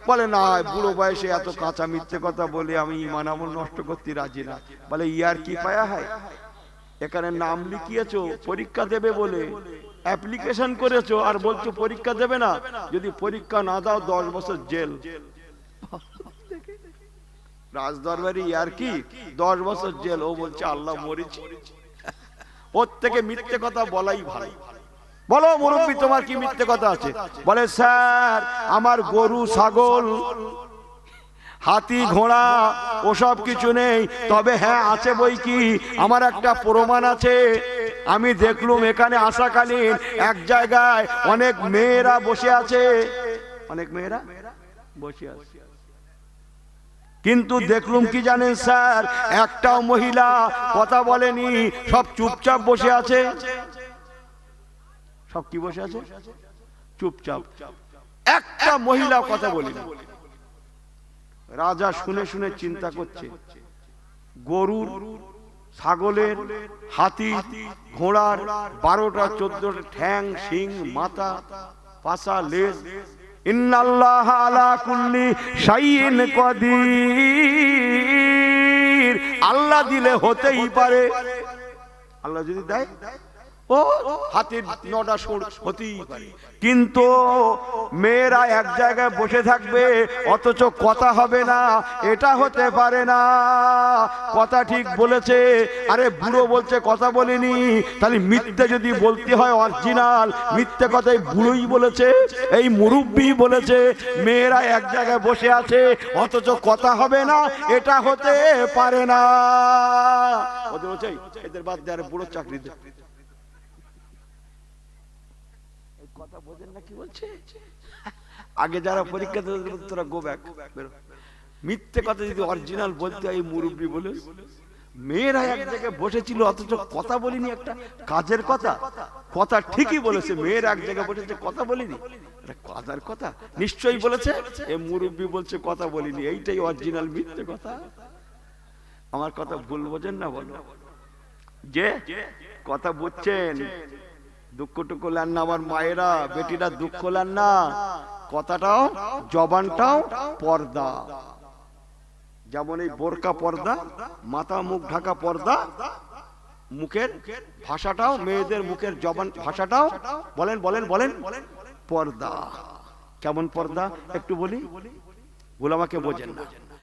বলে, না বুড়ো বয়সে এত কাঁচা মিথ্যে কথা বলে আমি ঈমান আমল নষ্ট করতে রাজি না। বলে, ইয়ার কি পায়া হয়? এখানে নাম লিখিয়েছো পরীক্ষা দেবে বলে, অ্যাপ্লিকেশন করেছো, আর বলছো পরীক্ষা দেবে না। যদি পরীক্ষা না দাও 10 বছর জেল। রাজদরবারি ইয়ার কি 10 বছর জেল। ও বলছে আল্লাহ মরিছি, ওর থেকে মিথ্যে কথা বলাই ভালো। বলো মুরব্বী তোমার কি মিথ্যে কথা আছে? বলে, স্যার আমার গরু ছাগল হাতি ঘোড়া ওসব কিছু নেই, তবে হ্যাঁ আছে বই কি, আমার একটা প্রমাণ আছে। আমি দেখলুম এখানে আসাকালীন এক জায়গায় অনেক মেয়েরা বসে আছে, অনেক মেয়েরা বসে আছে, কিন্তু দেখলুম কি জানেন স্যার, একটাও মহিলা কথা বলেনি, সব চুপচাপ বসে আছে। সব কি বসে আছে? চুপচাপ, একটা মহিলা কথা বলেনি। রাজা শুনে শুনে চিন্তা করছে, গরুর ছাগলের হাতি ঘোড়ার 12টা 14টা ঠ্যাং শিং মাথা পাছা লেজ, ইন্নাল্লাহ আলা কুল্লি শাইইন কাদির, আল্লাহ দিলে হতেই পারে। আল্লাহ যদি দেয় ও হাতির 9টা সুর হতেই পারে, কিন্তু মেয়েরা এক জায়গায় বসে থাকবে অথচ কথা হবে না, এটা হতে পারে না। কথা ঠিক বলেছে। আরে বুড়ো বলছে কথা বলিনি, তাহলে মিথ্যে যদি বলতে হয় অরিজিনাল মিথ্যে কথাই বুড়োই বলেছে, এই মুরব্বি বলেছে মেয়েরা এক জায়গায় বসে আছে অথচ কথা হবে না, এটা হতে পারে না। ওদের বলছে এদের বাদ দিয়ে আরে বুড়ো চাকরি দে। কথা বোঝেন না কি বলছে? আগে যারা পরীক্ষা দিতে তোরা গো ব্যাক, মিথ্যে কথা যদি অরিজিনাল বলতে হয় মুরব্বি বলে। মেয়েরা এক জায়গায় বসেছিল অথচ কথা বলিনি, একটা কাজের কথা। কথা ঠিকই বলেছে, মেয়েরা এক জায়গায় বসেছে কথা বলিনি, কাজের কথা নিশ্চয়ই বলেছে। এ মুরব্বি বলছে কথা বলিনি, এইটাই অরিজিনাল মিথ্যে কথা। আমার কথা ভুল বোঝেন না? বলো যে কথা বুঝছেন, দুঃখ টুকু নেন না আমার মায়েরা, বেটিরা দুঃখ নেন না। কথাটাও জবানটাও পর্দা, যেমন এই বোরকা পর্দা, মাথা মুখ ঢাকা পর্দা, মুখের ভাষাটাও, মেয়েদের মুখের জবান ভাষাটাও বলেন বলেন বলেন পর্দা। কেমন পর্দা একটু বলি, ভুল আমাকে বোঝেন না।